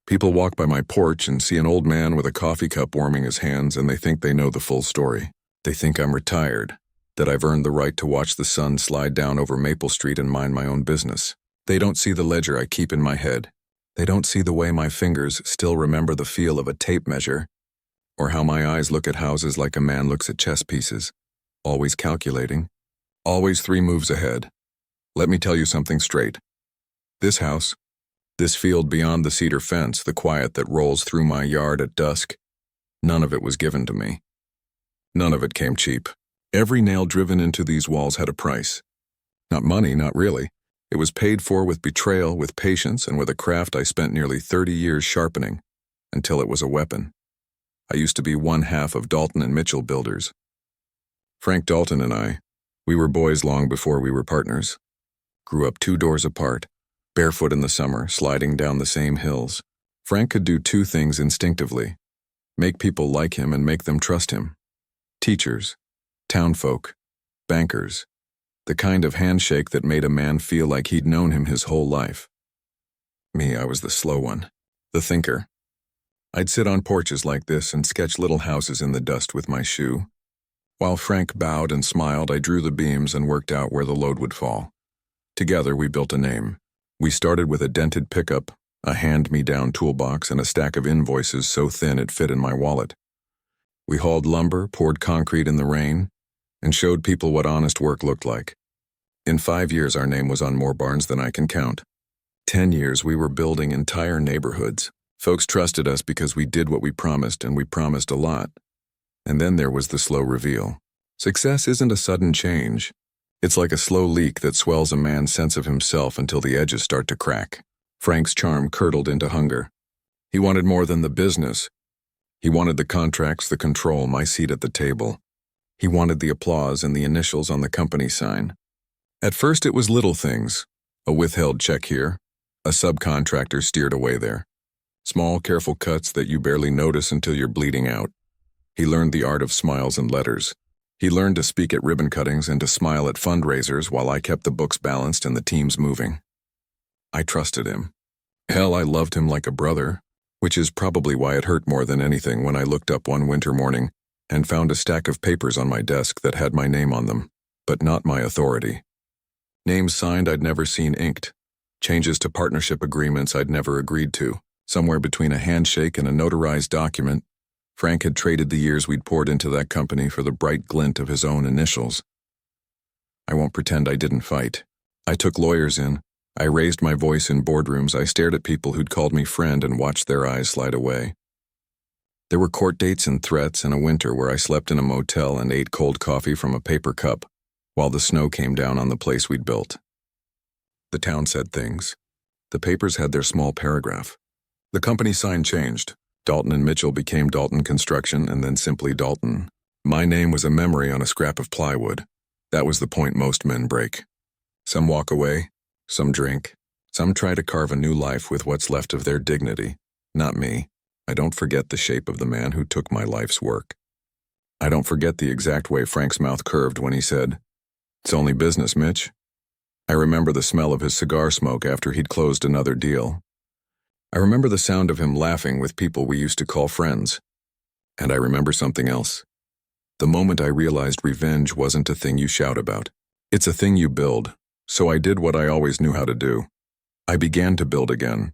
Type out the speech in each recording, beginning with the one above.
People walk by my porch and see an old man with a coffee cup warming his hands, and they think they know the full story. They think I'm retired, that I've earned the right to watch the sun slide down over Maple Street and mind my own business. They don't see the ledger I keep in my head. They don't see the way my fingers still remember the feel of a tape measure, or how my eyes look at houses like a man looks at chess pieces, always calculating, always 3 moves ahead. Let me tell you something straight. This house, this field beyond the cedar fence, the quiet that rolls through my yard at dusk, none of it was given to me. None of it came cheap. Every nail driven into these walls had a price. Not money, not really. It was paid for with betrayal, with patience, and with a craft I spent nearly 30 years sharpening, until it was a weapon. I used to be one half of Dalton and Mitchell Builders. Frank Dalton and I, we were boys long before we were partners. Grew up 2 doors apart, barefoot in the summer, sliding down the same hills. Frank could do 2 things instinctively: make people like him and make them trust him. Teachers, townfolk, bankers, the kind of handshake that made a man feel like he'd known him his whole life. Me, I was the slow one, the thinker. I'd sit on porches like this and sketch little houses in the dust with my shoe. While Frank bowed and smiled, I drew the beams and worked out where the load would fall. Together, we built a name. We started with a dented pickup, a hand-me-down toolbox, and a stack of invoices so thin it fit in my wallet. We hauled lumber, poured concrete in the rain, and showed people what honest work looked like. In 5 years, our name was on more barns than I can count. 10 years, we were building entire neighborhoods. Folks trusted us because we did what we promised, and we promised a lot. And then there was the slow reveal. Success isn't a sudden change. It's like a slow leak that swells a man's sense of himself until the edges start to crack. Frank's charm curdled into hunger. He wanted more than the business. He wanted the contracts, the control, my seat at the table. He wanted the applause and the initials on the company sign. At first it was little things. A withheld check here. A subcontractor steered away there. Small, careful cuts that you barely notice until you're bleeding out. He learned the art of smiles and letters. He learned to speak at ribbon cuttings and to smile at fundraisers while I kept the books balanced and the teams moving. I trusted him. Hell, I loved him like a brother, which is probably why it hurt more than anything when I looked up one winter morning and found a stack of papers on my desk that had my name on them, but not my authority. Names signed I'd never seen inked. Changes to partnership agreements I'd never agreed to. Somewhere between a handshake and a notarized document, Frank had traded the years we'd poured into that company for the bright glint of his own initials. I won't pretend I didn't fight. I took lawyers in. I raised my voice in boardrooms. I stared at people who'd called me friend and watched their eyes slide away. There were court dates and threats and a winter where I slept in a motel and ate cold coffee from a paper cup while the snow came down on the place we'd built. The town said things. The papers had their small paragraph. The company sign changed. Dalton and Mitchell became Dalton Construction and then simply Dalton. My name was a memory on a scrap of plywood. That was the point most men break. Some walk away, some drink, some try to carve a new life with what's left of their dignity. Not me. I don't forget the shape of the man who took my life's work. I don't forget the exact way Frank's mouth curved when he said, "It's only business, Mitch." I remember the smell of his cigar smoke after he'd closed another deal. I remember the sound of him laughing with people we used to call friends. And I remember something else. The moment I realized revenge wasn't a thing you shout about. It's a thing you build. So I did what I always knew how to do. I began to build again.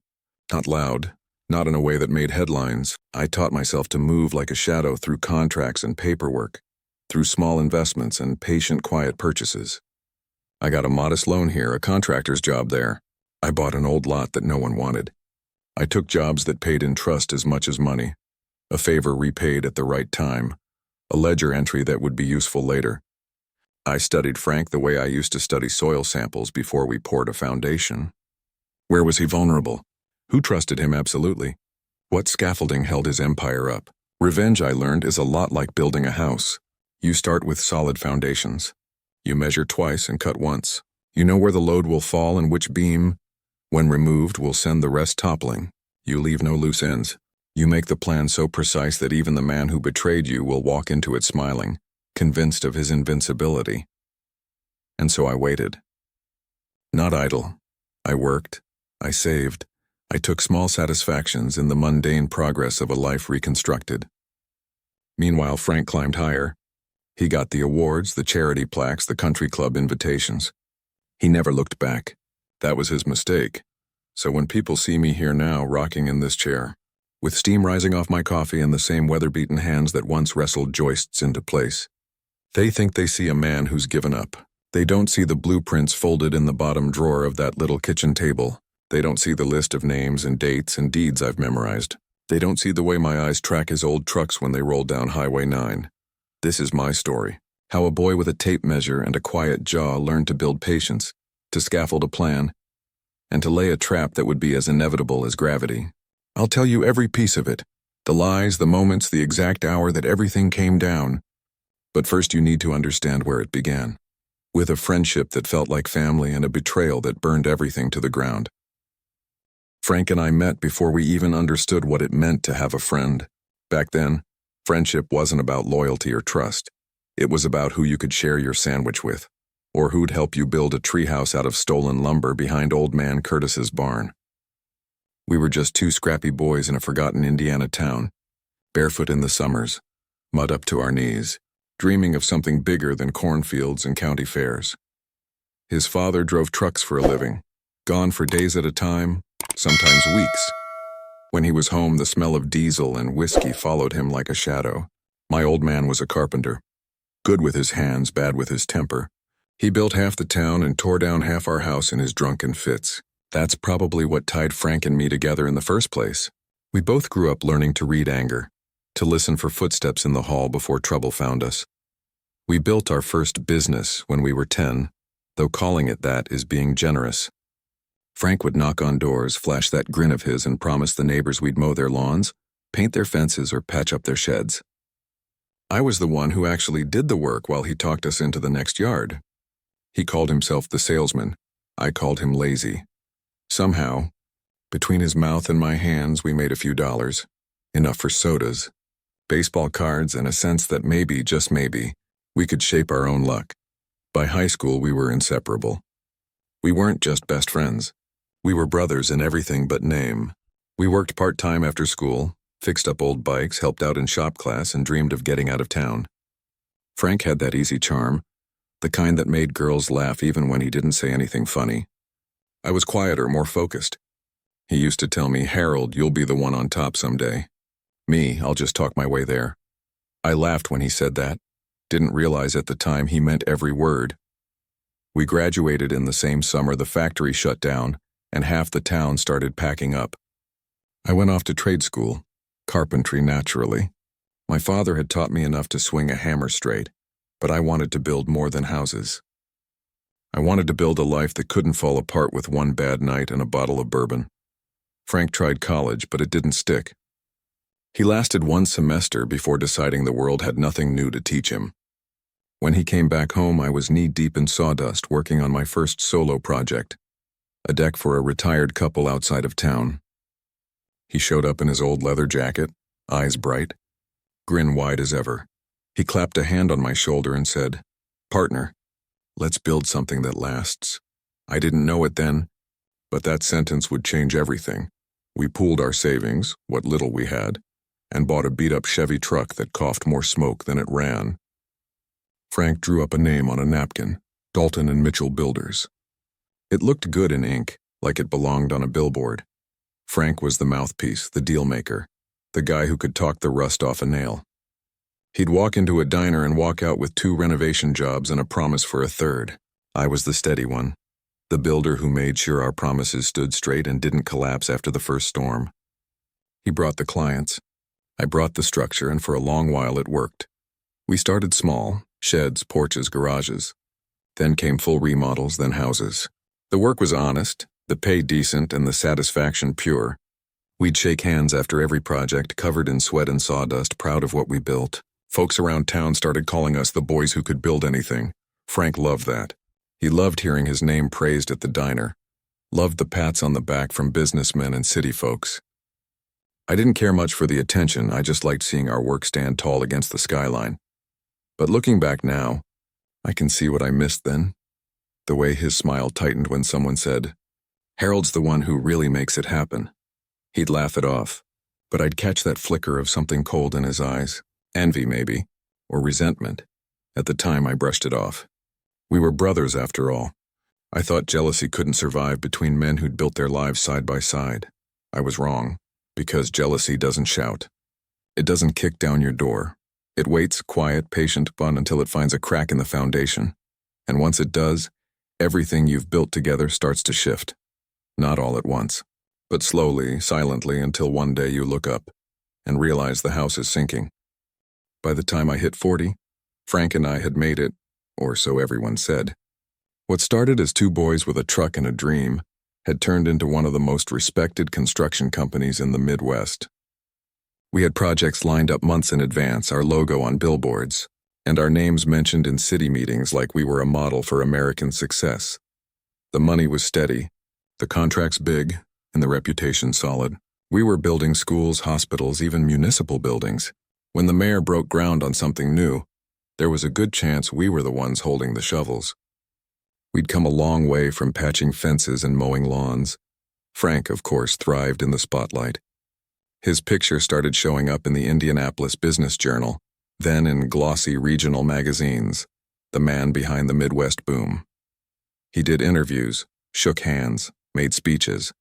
Not loud, not in a way that made headlines. I taught myself to move like a shadow through contracts and paperwork, through small investments and patient, quiet purchases. I got a modest loan here, a contractor's job there. I bought an old lot that no one wanted. I took jobs that paid in trust as much as money, a favor repaid at the right time, a ledger entry that would be useful later. I studied Frank the way I used to study soil samples before we poured a foundation. Where was he vulnerable? Who trusted him absolutely? What scaffolding held his empire up? Revenge, I learned, is a lot like building a house. You start with solid foundations. You measure twice and cut once. You know where the load will fall and which beam, when removed, will send the rest toppling. You leave no loose ends. You make the plan so precise that even the man who betrayed you will walk into it smiling, convinced of his invincibility. And so I waited. Not idle. I worked. I saved. I took small satisfactions in the mundane progress of a life reconstructed. Meanwhile, Frank climbed higher. He got the awards, the charity plaques, the country club invitations. He never looked back. That was his mistake. So when people see me here now, rocking in this chair, with steam rising off my coffee and the same weather-beaten hands that once wrestled joists into place, they think they see a man who's given up. They don't see the blueprints folded in the bottom drawer of that little kitchen table. They don't see the list of names and dates and deeds I've memorized. They don't see the way my eyes track his old trucks when they roll down Highway 9. This is my story. How a boy with a tape measure and a quiet jaw learned to build patience, to scaffold a plan, and to lay a trap that would be as inevitable as gravity. I'll tell you every piece of it. The lies, the moments, the exact hour that everything came down. But first you need to understand where it began. With a friendship that felt like family and a betrayal that burned everything to the ground. Frank and I met before we even understood what it meant to have a friend. Back then, friendship wasn't about loyalty or trust. It was about who you could share your sandwich with, or who'd help you build a treehouse out of stolen lumber behind Old Man Curtis's barn. We were just two scrappy boys in a forgotten Indiana town, barefoot in the summers, mud up to our knees, dreaming of something bigger than cornfields and county fairs. His father drove trucks for a living, gone for days at a time, sometimes weeks. When he was home, the smell of diesel and whiskey followed him like a shadow. My old man was a carpenter. Good with his hands, bad with his temper. He built half the town and tore down half our house in his drunken fits. That's probably what tied Frank and me together in the first place. We both grew up learning to read anger, to listen for footsteps in the hall before trouble found us. We built our first business when we were 10, though calling it that is being generous. Frank would knock on doors, flash that grin of his, and promise the neighbors we'd mow their lawns, paint their fences, or patch up their sheds. I was the one who actually did the work while he talked us into the next yard. He called himself the salesman. I called him lazy. Somehow, between his mouth and my hands, we made a few dollars, enough for sodas, baseball cards, and a sense that maybe, just maybe, we could shape our own luck. By high school, we were inseparable. We weren't just best friends. We were brothers in everything but name. We worked part-time after school, fixed up old bikes, helped out in shop class, and dreamed of getting out of town. Frank had that easy charm, the kind that made girls laugh even when he didn't say anything funny. I was quieter, more focused. He used to tell me, "Harold, you'll be the one on top someday." Me, I'll just talk my way there. I laughed when he said that. Didn't realize at the time he meant every word. We graduated in the same summer the factory shut down, and half the town started packing up. I went off to trade school, carpentry naturally. My father had taught me enough to swing a hammer straight, but I wanted to build more than houses. I wanted to build a life that couldn't fall apart with one bad night and a bottle of bourbon. Frank tried college, but it didn't stick. He lasted one semester before deciding the world had nothing new to teach him. When he came back home, I was knee-deep in sawdust working on my first solo project, a deck for a retired couple outside of town. He showed up in his old leather jacket, eyes bright, grin wide as ever. He clapped a hand on my shoulder and said, "Partner, let's build something that lasts." I didn't know it then, but that sentence would change everything. We pooled our savings, what little we had, and bought a beat-up Chevy truck that coughed more smoke than it ran. Frank drew up a name on a napkin, Dalton and Mitchell Builders. It looked good in ink, like it belonged on a billboard. Frank was the mouthpiece, the deal maker, the guy who could talk the rust off a nail. He'd walk into a diner and walk out with 2 renovation jobs and a promise for a third. I was the steady one, the builder who made sure our promises stood straight and didn't collapse after the first storm. He brought the clients. I brought the structure, and for a long while it worked. We started small, sheds, porches, garages. Then came full remodels, then houses. The work was honest, the pay decent, and the satisfaction pure. We'd shake hands after every project, covered in sweat and sawdust, proud of what we built. Folks around town started calling us the boys who could build anything. Frank loved that. He loved hearing his name praised at the diner. Loved the pats on the back from businessmen and city folks. I didn't care much for the attention, I just liked seeing our work stand tall against the skyline. But looking back now, I can see what I missed then. The way his smile tightened when someone said, "Harold's the one who really makes it happen." He'd laugh it off, but I'd catch that flicker of something cold in his eyes. Envy, maybe, or resentment. At the time, I brushed it off. We were brothers, after all. I thought jealousy couldn't survive between men who'd built their lives side by side. I was wrong, because jealousy doesn't shout. It doesn't kick down your door. It waits, quiet, patient, fun until it finds a crack in the foundation. And once it does, everything you've built together starts to shift. Not all at once, but slowly, silently, until one day you look up and realize the house is sinking. By the time I hit 40, Frank and I had made it, or so everyone said. What started as two boys with a truck and a dream had turned into one of the most respected construction companies in the Midwest. We had projects lined up months in advance, our logo on billboards, and our names mentioned in city meetings like we were a model for American success. The money was steady, the contracts big, and the reputation solid. We were building schools, hospitals, even municipal buildings. When the mayor broke ground on something new, there was a good chance we were the ones holding the shovels. We'd come a long way from patching fences and mowing lawns. Frank, of course, thrived in the spotlight. His picture started showing up in the Indianapolis Business Journal, then in glossy regional magazines, the man behind the Midwest boom. He did interviews, shook hands, made speeches.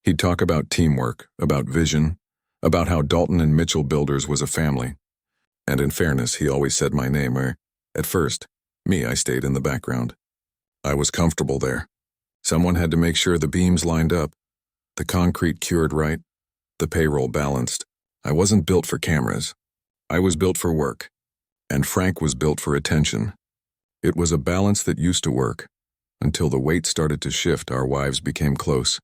He'd talk about teamwork, about vision, about how Dalton and Mitchell Builders was a family. And in fairness, he always said my name, or, at first, I stayed in the background. I was comfortable there. Someone had to make sure the beams lined up, the concrete cured right, the payroll balanced. I wasn't built for cameras. I was built for work. And Frank was built for attention. It was a balance that used to work. Until the weight started to shift, our wives became close.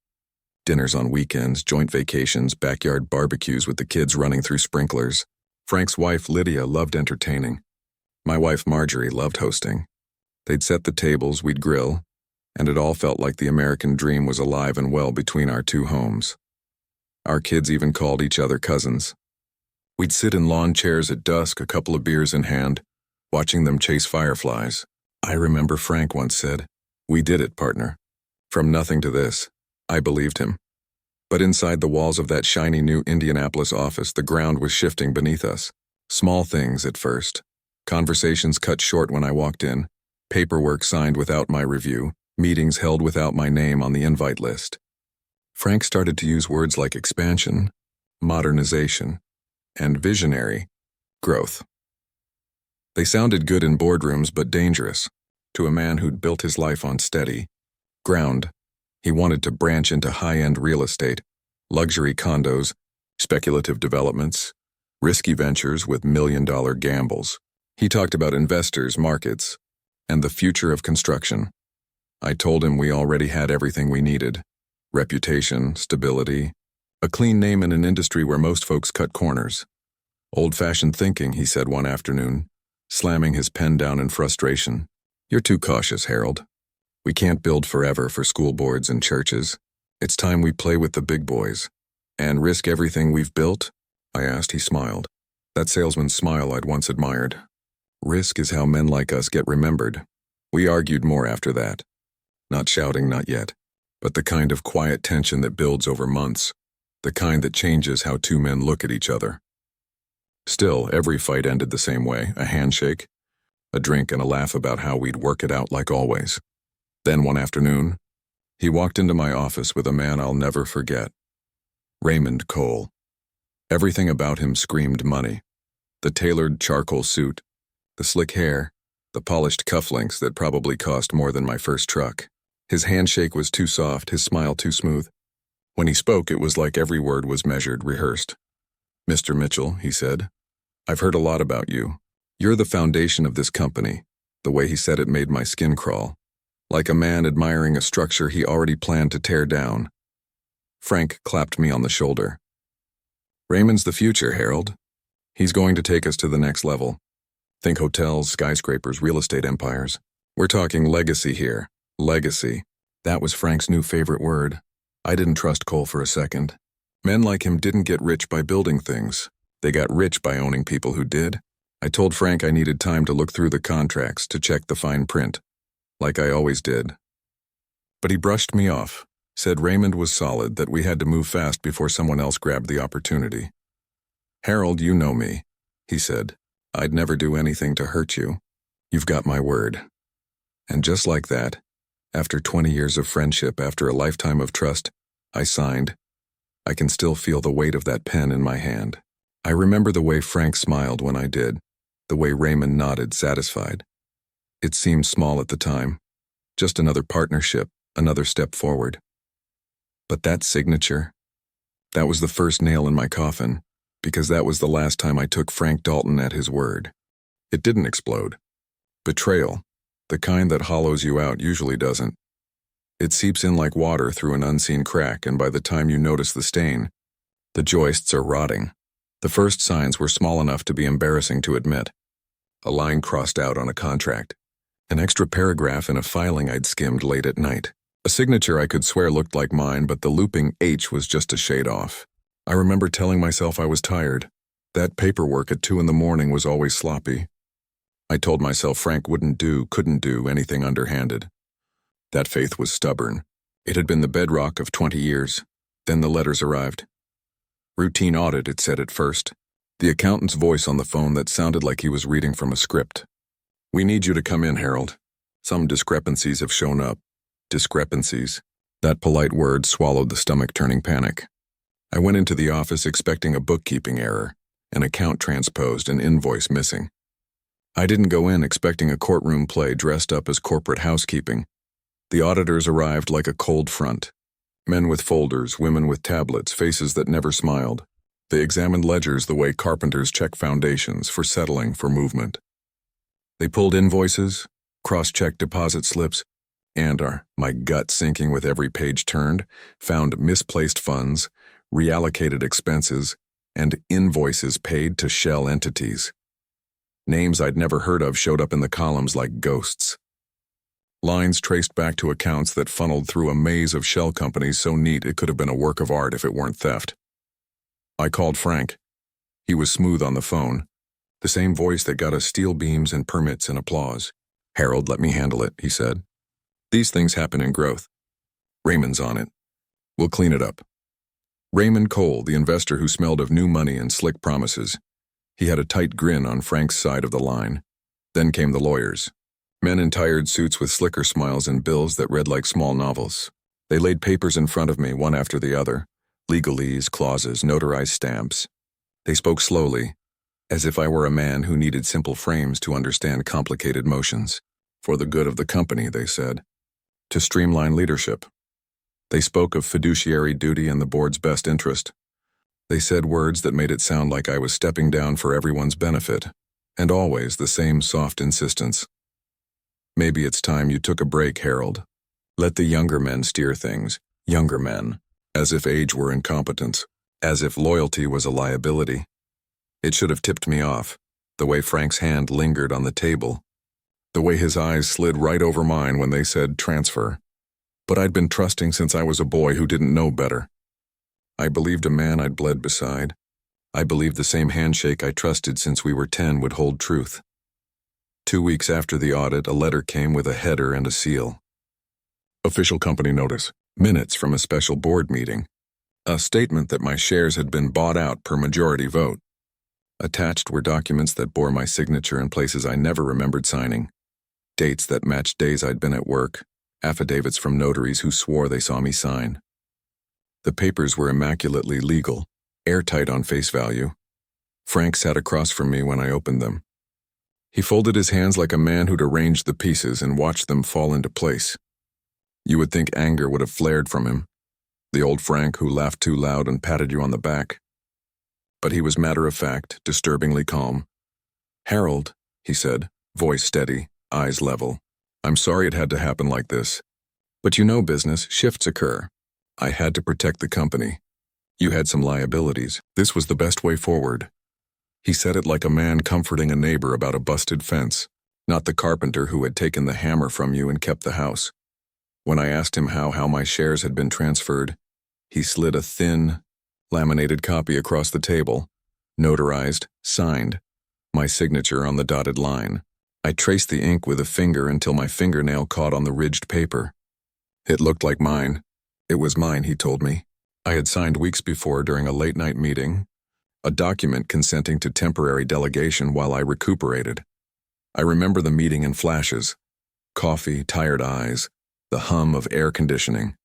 Dinners on weekends, joint vacations, backyard barbecues with the kids running through sprinklers. Frank's wife, Lydia, loved entertaining. My wife, Marjorie, loved hosting. They'd set the tables, we'd grill, and it all felt like the American dream was alive and well between our two homes. Our kids even called each other cousins. We'd sit in lawn chairs at dusk, a couple of beers in hand, watching them chase fireflies. I remember Frank once said, "We did it, partner." From nothing to this, I believed him. But inside the walls of that shiny new Indianapolis office, the ground was shifting beneath us. Small things at first. Conversations cut short when I walked in. Paperwork signed without my review. Meetings held without my name on the invite list. Frank started to use words like expansion, modernization, and visionary growth. They sounded good in boardrooms but dangerous. To a man who'd built his life on steady ground, he wanted to branch into high-end real estate, luxury condos, speculative developments, risky ventures with million-dollar gambles. He talked about investors, markets, and the future of construction. I told him we already had everything we needed. Reputation, stability, a clean name in an industry where most folks cut corners. Old-fashioned thinking, he said one afternoon, slamming his pen down in frustration. You're too cautious, Harold. We can't build forever for school boards and churches. It's time we play with the big boys. And risk everything we've built? I asked. He smiled. That salesman's smile I'd once admired. Risk is how men like us get remembered. We argued more after that. Not shouting, not yet. But the kind of quiet tension that builds over months. The kind that changes how two men look at each other. Still, every fight ended the same way. A handshake, a drink, and a laugh about how we'd work it out like always. Then one afternoon, he walked into my office with a man I'll never forget. Raymond Cole. Everything about him screamed money. The tailored charcoal suit, the slick hair, the polished cufflinks that probably cost more than my first truck. His handshake was too soft, his smile too smooth. When he spoke, it was like every word was measured, rehearsed. "Mr. Mitchell," he said, "I've heard a lot about you. You're the foundation of this company." The way he said it made my skin crawl. Like a man admiring a structure he already planned to tear down. Frank clapped me on the shoulder. "Raymond's the future, Harold. He's going to take us to the next level. Think hotels, skyscrapers, real estate empires. We're talking legacy here. Legacy." That was Frank's new favorite word. I didn't trust Cole for a second. Men like him didn't get rich by building things. They got rich by owning people who did. I told Frank I needed time to look through the contracts, to check the fine print, like I always did. But he brushed me off, Said Raymond was solid, that we had to move fast before someone else grabbed the opportunity. "Harold, you know me," he said. "I'd never do anything to hurt you. You've got my word." And just like that, after 20 years of friendship, after a lifetime of trust, I signed. I can still feel the weight of that pen in my hand. I remember the way Frank smiled when I did, the way Raymond nodded, satisfied. It seemed small at the time, just another partnership, another step forward. But that signature, that was the first nail in my coffin, because that was the last time I took Frank Dalton at his word. It didn't explode. Betrayal, the kind that hollows you out, usually doesn't. It seeps in like water through an unseen crack, and by the time you notice the stain, the joists are rotting. The first signs were small enough to be embarrassing to admit. A line crossed out on a contract. An extra paragraph in a filing I'd skimmed late at night. A signature I could swear looked like mine, but the looping H was just a shade off. I remember telling myself I was tired. That paperwork at 2 in the morning was always sloppy. I told myself Frank couldn't do anything underhanded. That faith was stubborn. It had been the bedrock of 20 years. Then the letters arrived. Routine audit, it said at first. The accountant's voice on the phone that sounded like he was reading from a script. "We need you to come in, Harold. Some discrepancies have shown up." Discrepancies. That polite word swallowed the stomach-turning panic. I went into the office expecting a bookkeeping error, an account transposed, an invoice missing. I didn't go in expecting a courtroom play dressed up as corporate housekeeping. The auditors arrived like a cold front. Men with folders, women with tablets, faces that never smiled. They examined ledgers the way carpenters check foundations, for settling, for movement. They pulled invoices, cross-checked deposit slips, and, my gut sinking with every page turned, found misplaced funds, reallocated expenses, and invoices paid to shell entities. Names I'd never heard of showed up in the columns like ghosts. Lines traced back to accounts that funneled through a maze of shell companies so neat it could have been a work of art if it weren't theft. I called Frank. He was smooth on the phone, the same voice that got us steel beams and permits and applause. "Harold, let me handle it," he said. "These things happen in growth. Raymond's on it. We'll clean it up." Raymond Cole, the investor who smelled of new money and slick promises. He had a tight grin on Frank's side of the line. Then came the lawyers. Men in tired suits with slicker smiles and bills that read like small novels. They laid papers in front of me, one after the other. Legalese, clauses, notarized stamps. They spoke slowly, as if I were a man who needed simple frames to understand complicated motions. For the good of the company, they said. To streamline leadership. They spoke of fiduciary duty and the board's best interest. They said words that made it sound like I was stepping down for everyone's benefit, and always the same soft insistence. "Maybe it's time you took a break, Harold. Let the younger men steer things." Younger men. As if age were incompetence. As if loyalty was a liability. It should have tipped me off, the way Frank's hand lingered on the table, the way his eyes slid right over mine when they said transfer. But I'd been trusting since I was a boy who didn't know better. I believed a man I'd bled beside. I believed the same handshake I trusted since we were 10 would hold truth. 2 weeks after the audit, a letter came with a header and a seal. Official company notice. Minutes from a special board meeting. A statement that my shares had been bought out per majority vote. Attached were documents that bore my signature in places I never remembered signing. Dates that matched days I'd been at work. Affidavits from notaries who swore they saw me sign. The papers were immaculately legal, airtight on face value. Frank sat across from me when I opened them. He folded his hands like a man who'd arranged the pieces and watched them fall into place. You would think anger would have flared from him, the old Frank who laughed too loud and patted you on the back. But he was matter-of-fact, disturbingly calm. "Harold," he said, voice steady, eyes level. "I'm sorry it had to happen like this. But you know business, shifts occur. I had to protect the company. You had some liabilities. This was the best way forward." He said it like a man comforting a neighbor about a busted fence, not the carpenter who had taken the hammer from you and kept the house. When I asked him how my shares had been transferred, he slid a thin, laminated copy across the table, notarized, signed, my signature on the dotted line. I traced the ink with a finger until my fingernail caught on the ridged paper. It looked like mine, It was mine, he told me. I had signed weeks before during a late-night meeting, a document consenting to temporary delegation while I recuperated. I remember the meeting in flashes. Coffee, tired eyes, the hum of air conditioning.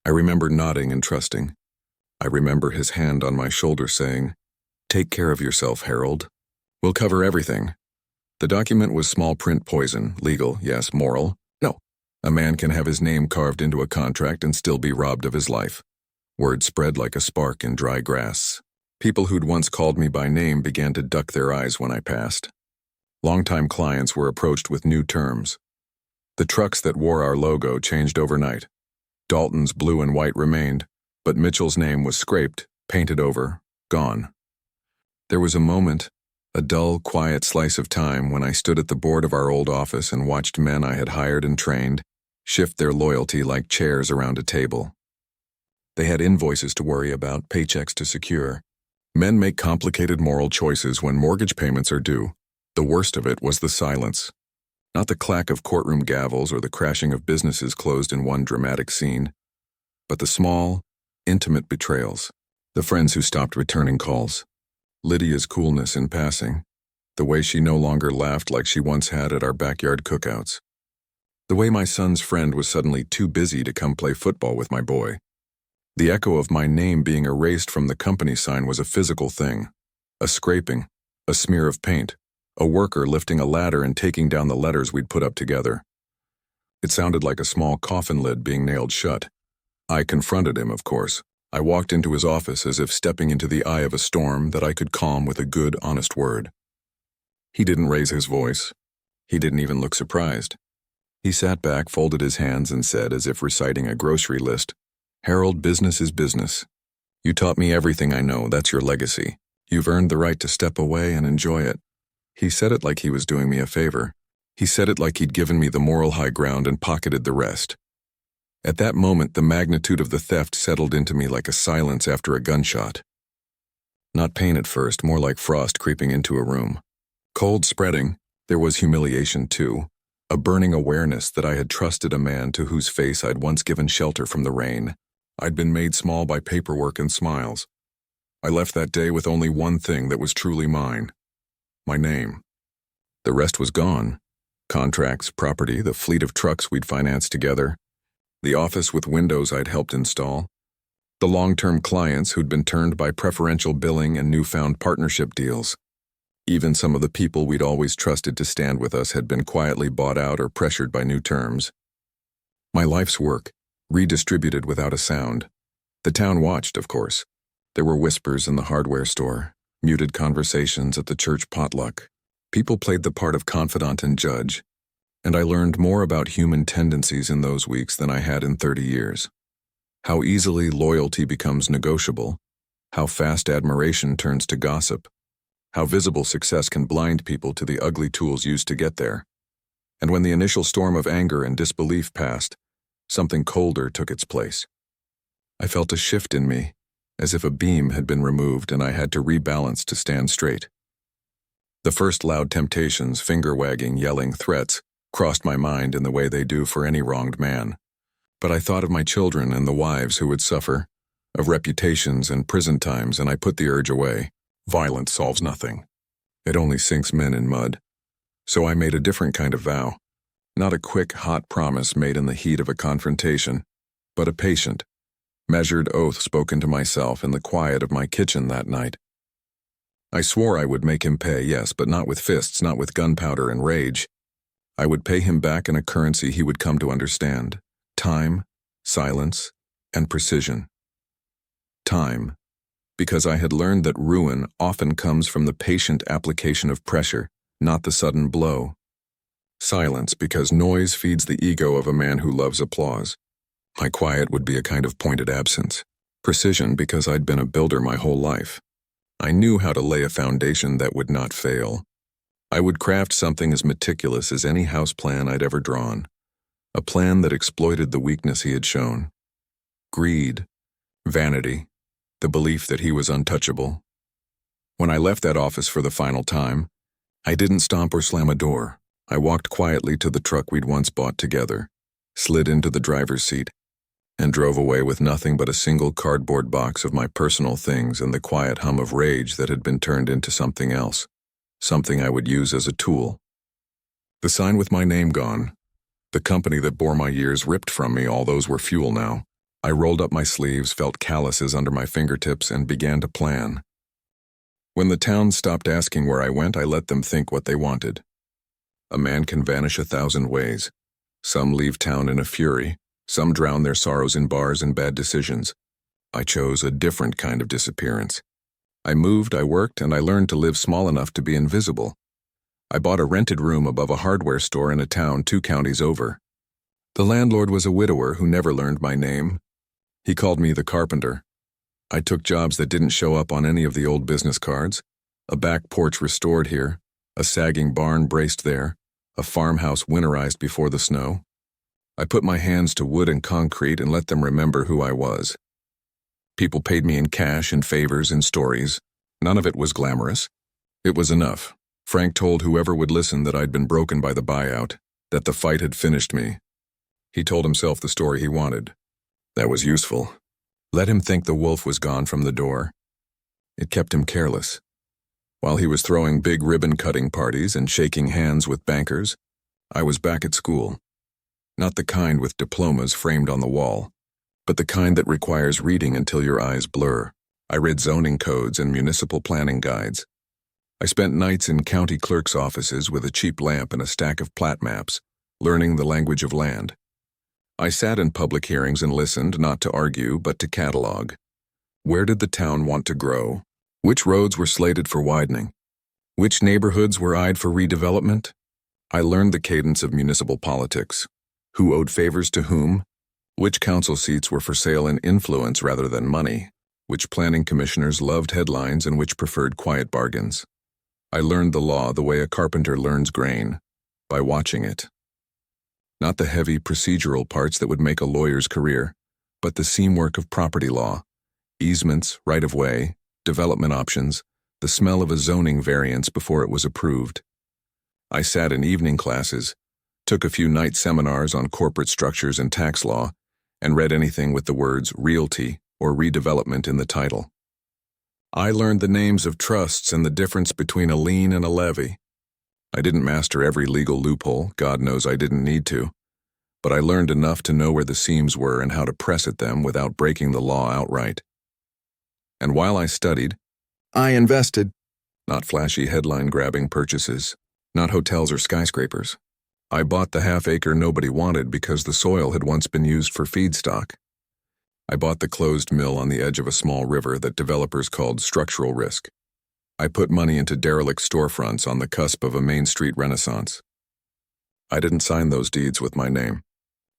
I remember nodding and trusting. I remember his hand on my shoulder saying, "Take care of yourself, Harold. We'll cover everything." The document was small print poison, legal, yes, moral. No. A man can have his name carved into a contract and still be robbed of his life. Word spread like a spark in dry grass. People who'd once called me by name began to duck their eyes when I passed. Longtime clients were approached with new terms. The trucks that wore our logo changed overnight. Dalton's blue and white remained, but Mitchell's name was scraped, painted over, gone. There was a moment, a dull, quiet slice of time when I stood at the board of our old office and watched men I had hired and trained shift their loyalty like chairs around a table. They had invoices to worry about, paychecks to secure. Men make complicated moral choices when mortgage payments are due. The worst of it was the silence. Not the clack of courtroom gavels or the crashing of businesses closed in one dramatic scene, but the small, intimate betrayals. The friends who stopped returning calls. Lydia's coolness in passing. The way she no longer laughed like she once had at our backyard cookouts. The way my son's friend was suddenly too busy to come play football with my boy. The echo of my name being erased from the company sign was a physical thing. A scraping, a smear of paint, a worker lifting a ladder and taking down the letters we'd put up together. It sounded like a small coffin lid being nailed shut. I confronted him, of course. I walked into his office as if stepping into the eye of a storm that I could calm with a good, honest word. He didn't raise his voice. He didn't even look surprised. He sat back, folded his hands, and said, as if reciting a grocery list, "Harold, business is business. You taught me everything I know. That's your legacy. You've earned the right to step away and enjoy it." He said it like he was doing me a favor. He said it like he'd given me the moral high ground and pocketed the rest. At that moment, the magnitude of the theft settled into me like a silence after a gunshot. Not pain at first, more like frost creeping into a room. Cold spreading, there was humiliation too, a burning awareness that I had trusted a man to whose face I'd once given shelter from the rain. I'd been made small by paperwork and smiles. I left that day with only one thing that was truly mine. My name. The rest was gone. Contracts, property, the fleet of trucks we'd financed together, the office with windows I'd helped install, the long-term clients who'd been turned by preferential billing and newfound partnership deals. Even some of the people we'd always trusted to stand with us had been quietly bought out or pressured by new terms. My life's work, redistributed without a sound. The town watched, of course. There were whispers in the hardware store, muted conversations at the church potluck. People played the part of confidant and judge, and I learned more about human tendencies in those weeks than I had in 30 years. How easily loyalty becomes negotiable, how fast admiration turns to gossip, how visible success can blind people to the ugly tools used to get there. And when the initial storm of anger and disbelief passed, something colder took its place. I felt a shift in me, as if a beam had been removed and I had to rebalance to stand straight. The first loud temptations, finger-wagging, yelling threats, crossed my mind in the way they do for any wronged man. But I thought of my children and the wives who would suffer, of reputations and prison times, and I put the urge away. Violence solves nothing. It only sinks men in mud. So I made a different kind of vow. Not a quick, hot promise made in the heat of a confrontation, but a patient, measured oath spoken to myself in the quiet of my kitchen that night. I swore I would make him pay, yes, but not with fists, not with gunpowder and rage. I would pay him back in a currency he would come to understand. Time, silence, and precision. Time, because I had learned that ruin often comes from the patient application of pressure, not the sudden blow. Silence, because noise feeds the ego of a man who loves applause. My quiet would be a kind of pointed absence. Precision, because I'd been a builder my whole life. I knew how to lay a foundation that would not fail. I would craft something as meticulous as any house plan I'd ever drawn. A plan that exploited the weakness he had shown. Greed, vanity, the belief that he was untouchable. When I left that office for the final time, I didn't stomp or slam a door. I walked quietly to the truck we'd once bought together, slid into the driver's seat, and drove away with nothing but a single cardboard box of my personal things and the quiet hum of rage that had been turned into something else, something I would use as a tool. The sign with my name gone, the company that bore my years ripped from me, all those were fuel now. I rolled up my sleeves, felt calluses under my fingertips, and began to plan. When the town stopped asking where I went, I let them think what they wanted. A man can vanish 1,000 ways. Some leave town in a fury, some drown their sorrows in bars and bad decisions. I chose a different kind of disappearance. I moved, I worked, and I learned to live small enough to be invisible. I bought a rented room above a hardware store in a town 2 counties over. The landlord was a widower who never learned my name. He called me the carpenter. I took jobs that didn't show up on any of the old business cards. A back porch restored here, a sagging barn braced there, a farmhouse winterized before the snow. I put my hands to wood and concrete and let them remember who I was. People paid me in cash, in favors, in stories. None of it was glamorous. It was enough. Frank told whoever would listen that I'd been broken by the buyout, that the fight had finished me. He told himself the story he wanted. That was useful. Let him think the wolf was gone from the door. It kept him careless. While he was throwing big ribbon-cutting parties and shaking hands with bankers, I was back at school. Not the kind with diplomas framed on the wall, but the kind that requires reading until your eyes blur. I read zoning codes and municipal planning guides. I spent nights in county clerks' offices with a cheap lamp and a stack of plat maps, learning the language of land. I sat in public hearings and listened, not to argue, but to catalog. Where did the town want to grow? Which roads were slated for widening? Which neighborhoods were eyed for redevelopment? I learned the cadence of municipal politics. Who owed favors to whom? Which council seats were for sale in influence rather than money? Which planning commissioners loved headlines and which preferred quiet bargains? I learned the law the way a carpenter learns grain, by watching it. Not the heavy procedural parts that would make a lawyer's career, but the seamwork of property law, easements, right-of-way, development options, the smell of a zoning variance before it was approved. I sat in evening classes, took a few night seminars on corporate structures and tax law, and read anything with the words realty or redevelopment in the title. I learned the names of trusts and the difference between a lien and a levy. I didn't master every legal loophole, God knows I didn't need to, but I learned enough to know where the seams were and how to press at them without breaking the law outright. And while I studied, I invested. Not flashy headline-grabbing purchases, not hotels or skyscrapers. I bought the half-acre nobody wanted because the soil had once been used for feedstock. I bought the closed mill on the edge of a small river that developers called structural risk. I put money into derelict storefronts on the cusp of a Main Street renaissance. I didn't sign those deeds with my name.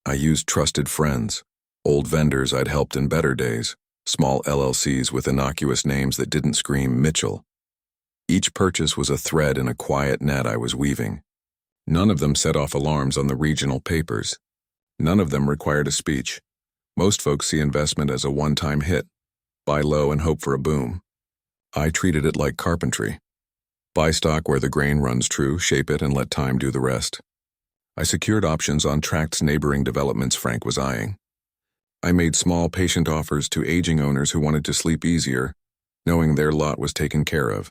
I used trusted friends, old vendors I'd helped in better days, small LLCs with innocuous names that didn't scream Mitchell. Each purchase was a thread in a quiet net I was weaving. None of them set off alarms on the regional papers. None of them required a speech. Most folks see investment as a one-time hit. Buy low and hope for a boom. I treated it like carpentry. Buy stock where the grain runs true, shape it, and let time do the rest. I secured options on tracts neighboring developments Frank was eyeing. I made small, patient offers to aging owners who wanted to sleep easier, knowing their lot was taken care of.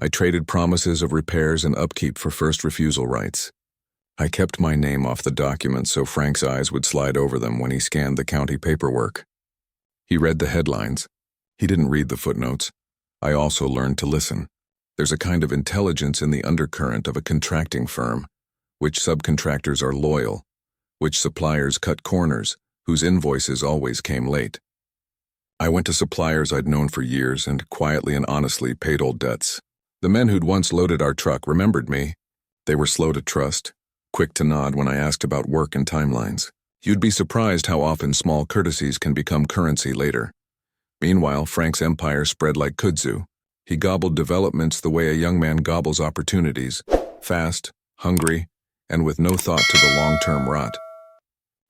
I traded promises of repairs and upkeep for first refusal rights. I kept my name off the documents so Frank's eyes would slide over them when he scanned the county paperwork. He read the headlines. He didn't read the footnotes. I also learned to listen. There's a kind of intelligence in the undercurrent of a contracting firm, which subcontractors are loyal, which suppliers cut corners, whose invoices always came late. I went to suppliers I'd known for years and quietly and honestly paid old debts. The men who'd once loaded our truck remembered me. They were slow to trust, quick to nod when I asked about work and timelines. You'd be surprised how often small courtesies can become currency later. Meanwhile, Frank's empire spread like kudzu. He gobbled developments the way a young man gobbles opportunities, fast, hungry, and with no thought to the long-term rot.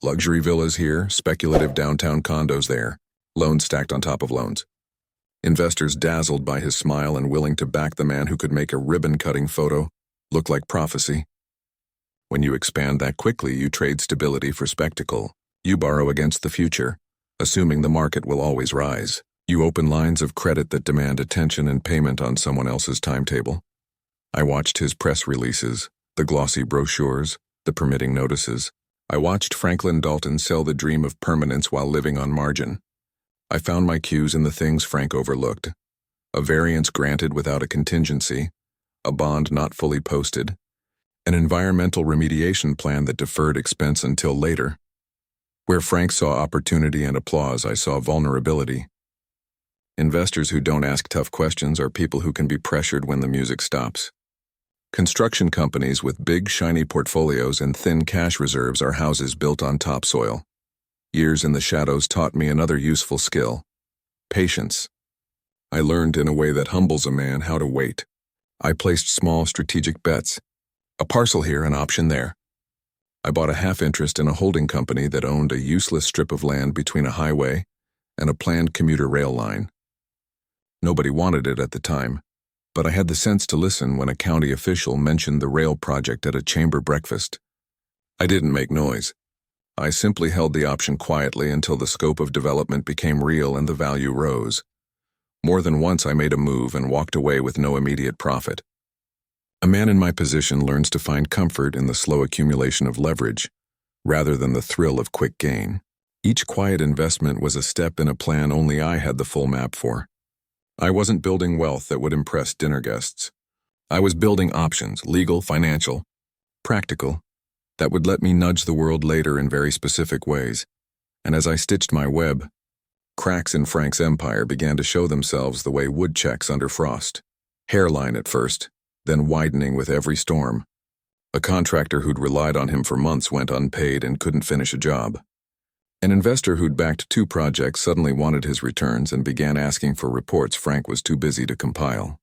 Luxury villas here, speculative downtown condos there, loans stacked on top of loans. Investors dazzled by his smile and willing to back the man who could make a ribbon-cutting photo look like prophecy. When you expand that quickly, you trade stability for spectacle. You borrow against the future, assuming the market will always rise. You open lines of credit that demand attention and payment on someone else's timetable. I watched his press releases, the glossy brochures, the permitting notices. I watched Franklin Dalton sell the dream of permanence while living on margin. I found my cues in the things Frank overlooked. A variance granted without a contingency, a bond not fully posted, an environmental remediation plan that deferred expense until later. Where Frank saw opportunity and applause, I saw vulnerability. Investors who don't ask tough questions are people who can be pressured when the music stops. Construction companies with big, shiny portfolios and thin cash reserves are houses built on topsoil. Years in the shadows taught me another useful skill: patience. I learned in a way that humbles a man how to wait. I placed small strategic bets. A parcel here, an option there. I bought a half interest in a holding company that owned a useless strip of land between a highway and a planned commuter rail line. Nobody wanted it at the time, but I had the sense to listen when a county official mentioned the rail project at a chamber breakfast. I didn't make noise. I simply held the option quietly until the scope of development became real and the value rose. More than once I made a move and walked away with no immediate profit. A man in my position learns to find comfort in the slow accumulation of leverage, rather than the thrill of quick gain. Each quiet investment was a step in a plan only I had the full map for. I wasn't building wealth that would impress dinner guests. I was building options, legal, financial, practical, that would let me nudge the world later in very specific ways. And as I stitched my web, cracks in Frank's empire began to show themselves the way wood checks under frost. Hairline at first, then widening with every storm. A contractor who'd relied on him for months went unpaid and couldn't finish a job. An investor who'd backed 2 projects suddenly wanted his returns and began asking for reports Frank was too busy to compile.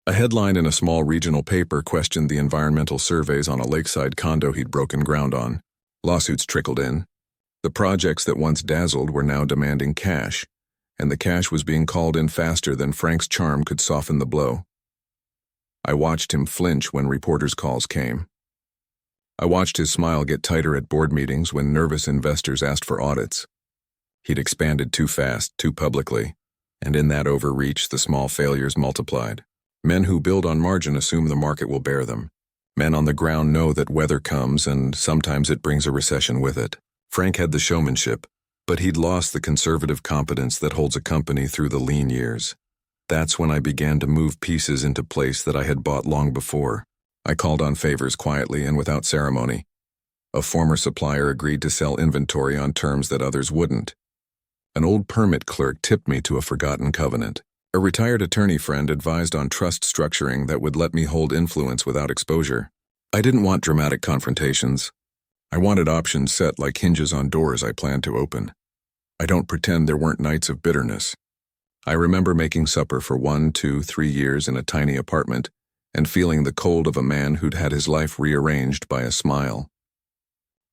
A headline in a small regional paper questioned the environmental surveys on a lakeside condo he'd broken ground on. Lawsuits trickled in. The projects that once dazzled were now demanding cash, and the cash was being called in faster than Frank's charm could soften the blow. I watched him flinch when reporters' calls came. I watched his smile get tighter at board meetings when nervous investors asked for audits. He'd expanded too fast, too publicly, and in that overreach the small failures multiplied. Men who build on margin assume the market will bear them. Men on the ground know that weather comes and sometimes it brings a recession with it. Frank had the showmanship, but he'd lost the conservative competence that holds a company through the lean years. That's when I began to move pieces into place that I had bought long before. I called on favors quietly and without ceremony. A former supplier agreed to sell inventory on terms that others wouldn't. An old permit clerk tipped me to a forgotten covenant. A retired attorney friend advised on trust structuring that would let me hold influence without exposure. I didn't want dramatic confrontations. I wanted options set like hinges on doors I planned to open. I don't pretend there weren't nights of bitterness. I remember making supper for 1, 2, 3 years in a tiny apartment and feeling the cold of a man who'd had his life rearranged by a smile.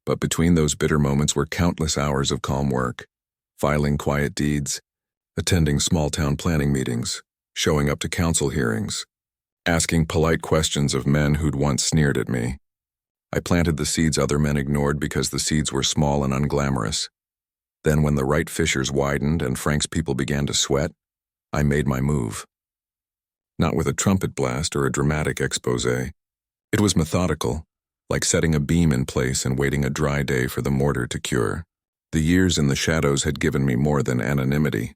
But between those bitter moments were countless hours of calm work, filing quiet deeds, attending small-town planning meetings, showing up to council hearings, asking polite questions of men who'd once sneered at me. I planted the seeds other men ignored because the seeds were small and unglamorous. Then when the right fissures widened and Frank's people began to sweat, I made my move. Not with a trumpet blast or a dramatic expose. It was methodical, like setting a beam in place and waiting a dry day for the mortar to cure. The years in the shadows had given me more than anonymity.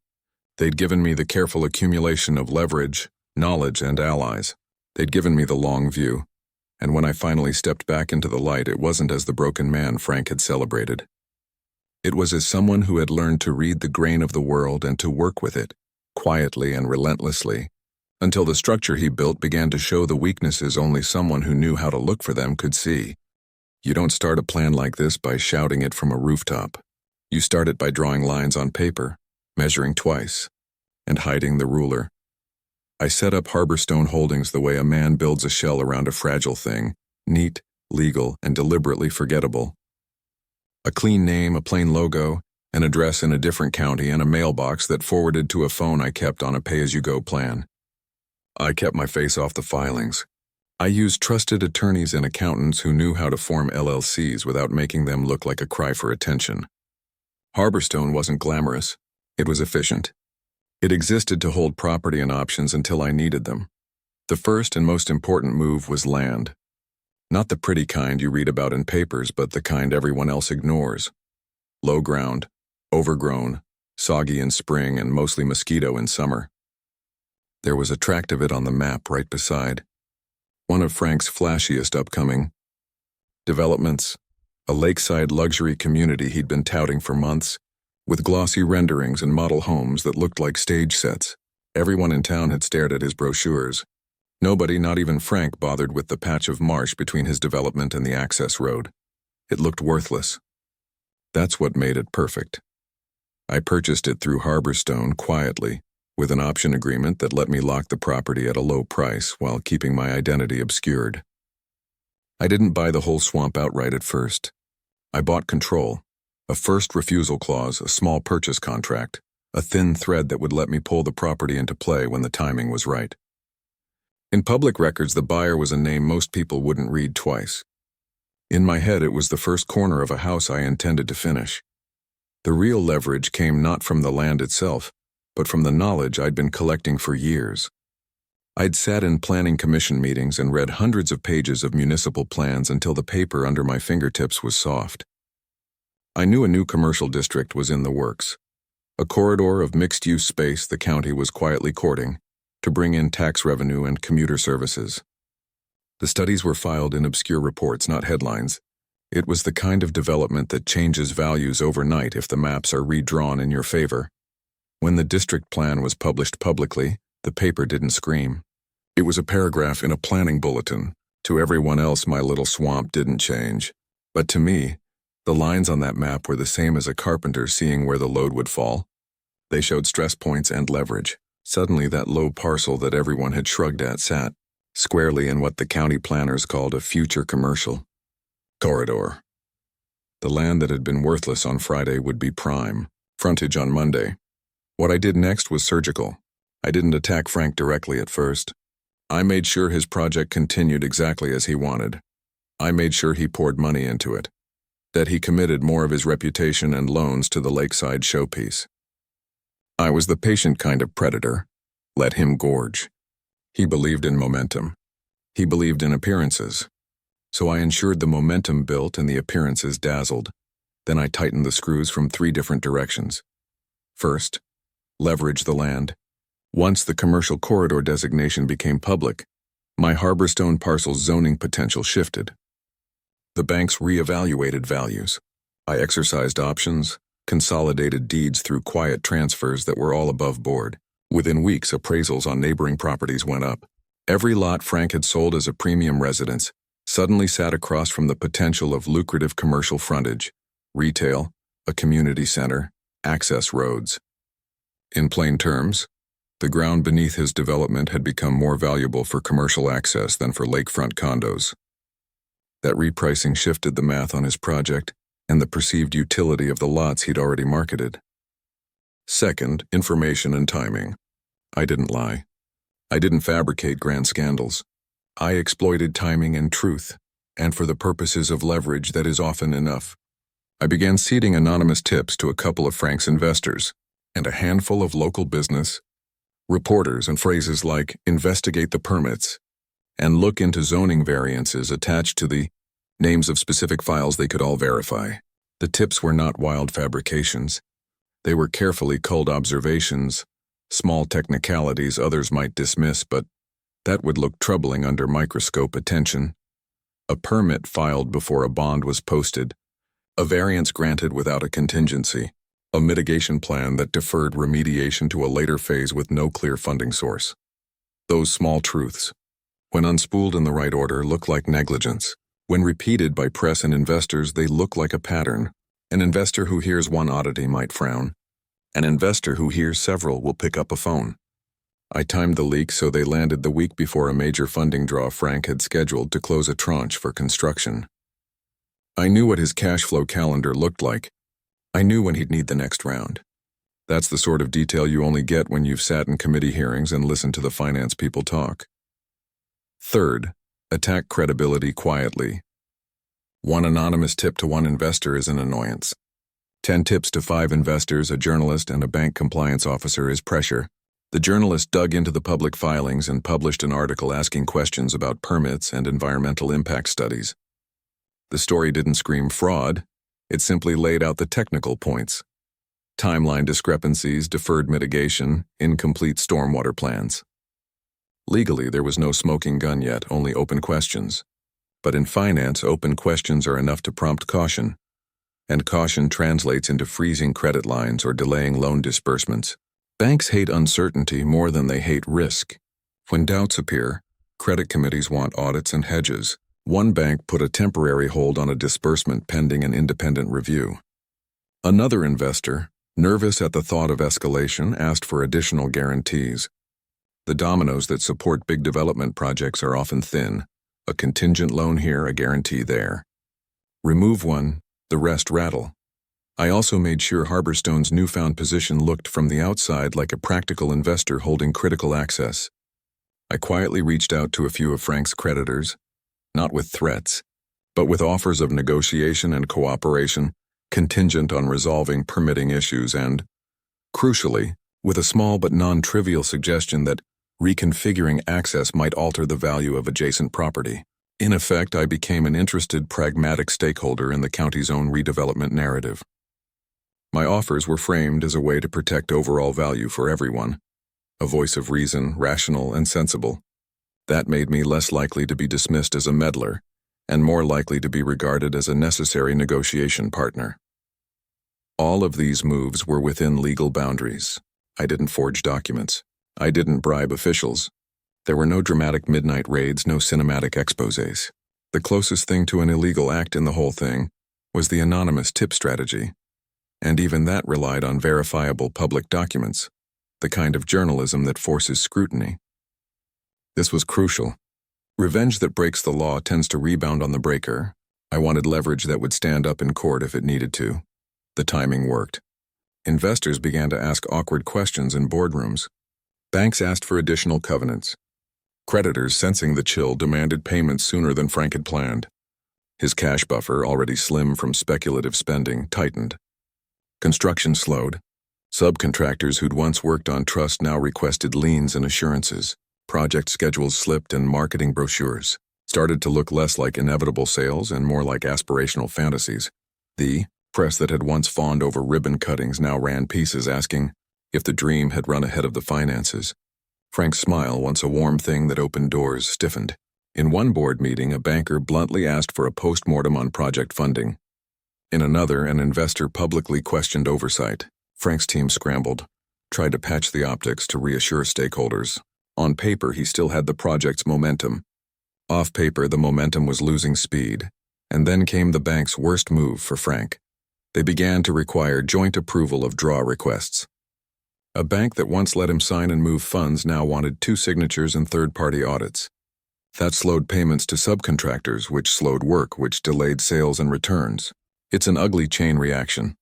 They'd given me the careful accumulation of leverage, knowledge, and allies. They'd given me the long view. And when I finally stepped back into the light, it wasn't as the broken man Frank had celebrated. It was as someone who had learned to read the grain of the world and to work with it, quietly and relentlessly, until the structure he built began to show the weaknesses only someone who knew how to look for them could see. You don't start a plan like this by shouting it from a rooftop. You start it by drawing lines on paper, measuring twice, and hiding the ruler. I set up Harborstone Holdings the way a man builds a shell around a fragile thing, neat, legal, and deliberately forgettable. A clean name, a plain logo, an address in a different county, and a mailbox that forwarded to a phone I kept on a pay-as-you-go plan. I kept my face off the filings. I used trusted attorneys and accountants who knew how to form LLCs without making them look like a cry for attention. Harborstone wasn't glamorous. It was efficient. It existed to hold property and options until I needed them. The first and most important move was land. Not the pretty kind you read about in papers, but the kind everyone else ignores. Low ground, overgrown, soggy in spring and mostly mosquito in summer. There was a tract of it on the map right beside. One of Frank's flashiest upcoming developments, a lakeside luxury community he'd been touting for months, with glossy renderings and model homes that looked like stage sets. Everyone in town had stared at his brochures. Nobody, not even Frank, bothered with the patch of marsh between his development and the access road. It looked worthless. That's what made it perfect. I purchased it through Harborstone quietly, with an option agreement that let me lock the property at a low price while keeping my identity obscured. I didn't buy the whole swamp outright at first. I bought control, a first refusal clause, a small purchase contract, a thin thread that would let me pull the property into play when the timing was right. In public records, the buyer was a name most people wouldn't read twice. In my head, it was the first corner of a house I intended to finish. The real leverage came not from the land itself, but from the knowledge I'd been collecting for years. I'd sat in planning commission meetings and read hundreds of pages of municipal plans until the paper under my fingertips was soft. I knew a new commercial district was in the works, a corridor of mixed-use space the county was quietly courting to bring in tax revenue and commuter services. The studies were filed in obscure reports, not headlines. It was the kind of development that changes values overnight if the maps are redrawn in your favor. When the district plan was published publicly, the paper didn't scream. It was a paragraph in a planning bulletin. To everyone else, my little swamp didn't change. But to me, the lines on that map were the same as a carpenter seeing where the load would fall. They showed stress points and leverage. Suddenly, that low parcel that everyone had shrugged at sat squarely in what the county planners called a future commercial corridor. The land that had been worthless on Friday would be prime, frontage on Monday. What I did next was surgical. I didn't attack Frank directly at first. I made sure his project continued exactly as he wanted. I made sure he poured money into it, that he committed more of his reputation and loans to the lakeside showpiece. I was the patient kind of predator. Let him gorge. He believed in momentum. He believed in appearances. So I ensured the momentum built and the appearances dazzled. Then I tightened the screws from 3 different directions. First, leverage the land. Once the commercial corridor designation became public, my Harborstone parcel's zoning potential shifted. The banks reevaluated values. I exercised options, consolidated deeds through quiet transfers that were all above board. Within weeks, appraisals on neighboring properties went up. Every lot Frank had sold as a premium residence suddenly sat across from the potential of lucrative commercial frontage, retail, a community center, access roads. In plain terms, the ground beneath his development had become more valuable for commercial access than for lakefront condos. That repricing shifted the math on his project and the perceived utility of the lots he'd already marketed. Second, information and timing. I didn't lie. I didn't fabricate grand scandals. I exploited timing and truth, and for the purposes of leverage that is often enough. I began seeding anonymous tips to a couple of Frank's investors and a handful of local business reporters, and phrases like investigate the permits and look into zoning variances attached to the names of specific files they could all verify. The tips were not wild fabrications. They were carefully culled observations, small technicalities others might dismiss, but that would look troubling under microscope attention. A permit filed before a bond was posted, a variance granted without a contingency, a mitigation plan that deferred remediation to a later phase with no clear funding source. Those small truths, when unspooled in the right order, look like negligence. When repeated by press and investors, they look like a pattern. An investor who hears one oddity might frown. An investor who hears several will pick up a phone. I timed the leaks so they landed the week before a major funding draw Frank had scheduled to close a tranche for construction. I knew what his cash flow calendar looked like. I knew when he'd need the next round. That's the sort of detail you only get when you've sat in committee hearings and listened to the finance people talk. Third, attack credibility quietly. One anonymous tip to one investor is an annoyance. 10 tips to 5 investors, a journalist, and a bank compliance officer is pressure. The journalist dug into the public filings and published an article asking questions about permits and environmental impact studies. The story didn't scream fraud, it simply laid out the technical points. Timeline discrepancies, deferred mitigation, incomplete stormwater plans. Legally, there was no smoking gun yet, only open questions. But in finance, open questions are enough to prompt caution. And caution translates into freezing credit lines or delaying loan disbursements. Banks hate uncertainty more than they hate risk. When doubts appear, credit committees want audits and hedges. One bank put a temporary hold on a disbursement pending an independent review. Another investor, nervous at the thought of escalation, asked for additional guarantees. The dominoes that support big development projects are often thin. A contingent loan here, a guarantee there. Remove one, the rest rattle. I also made sure Harborstone's newfound position looked from the outside like a practical investor holding critical access. I quietly reached out to a few of Frank's creditors, not with threats, but with offers of negotiation and cooperation, contingent on resolving permitting issues and, crucially, with a small but non-trivial suggestion that reconfiguring access might alter the value of adjacent property. In effect, I became an interested, pragmatic stakeholder in the county's own redevelopment narrative. My offers were framed as a way to protect overall value for everyone, a voice of reason, rational and sensible. That made me less likely to be dismissed as a meddler, and more likely to be regarded as a necessary negotiation partner. All of these moves were within legal boundaries. I didn't forge documents. I didn't bribe officials. There were no dramatic midnight raids, no cinematic exposés. The closest thing to an illegal act in the whole thing was the anonymous tip strategy, and even that relied on verifiable public documents, the kind of journalism that forces scrutiny. This was crucial. Revenge that breaks the law tends to rebound on the breaker. I wanted leverage that would stand up in court if it needed to. The timing worked. Investors began to ask awkward questions in boardrooms. Banks asked for additional covenants. Creditors, sensing the chill, demanded payments sooner than Frank had planned. His cash buffer, already slim from speculative spending, tightened. Construction slowed. Subcontractors who'd once worked on trust now requested liens and assurances. Project schedules slipped and marketing brochures started to look less like inevitable sales and more like aspirational fantasies. The press that had once fawned over ribbon cuttings now ran pieces asking if the dream had run ahead of the finances. Frank's smile, once a warm thing that opened doors, stiffened. In one board meeting, a banker bluntly asked for a post-mortem on project funding. In another, an investor publicly questioned oversight. Frank's team scrambled, tried to patch the optics to reassure stakeholders. On paper, he still had the project's momentum. Off paper, the momentum was losing speed. And then came the bank's worst move for Frank. They began to require joint approval of draw requests. A bank that once let him sign and move funds now wanted 2 signatures and third-party audits. That slowed payments to subcontractors, which slowed work, which delayed sales and returns. It's an ugly chain reaction.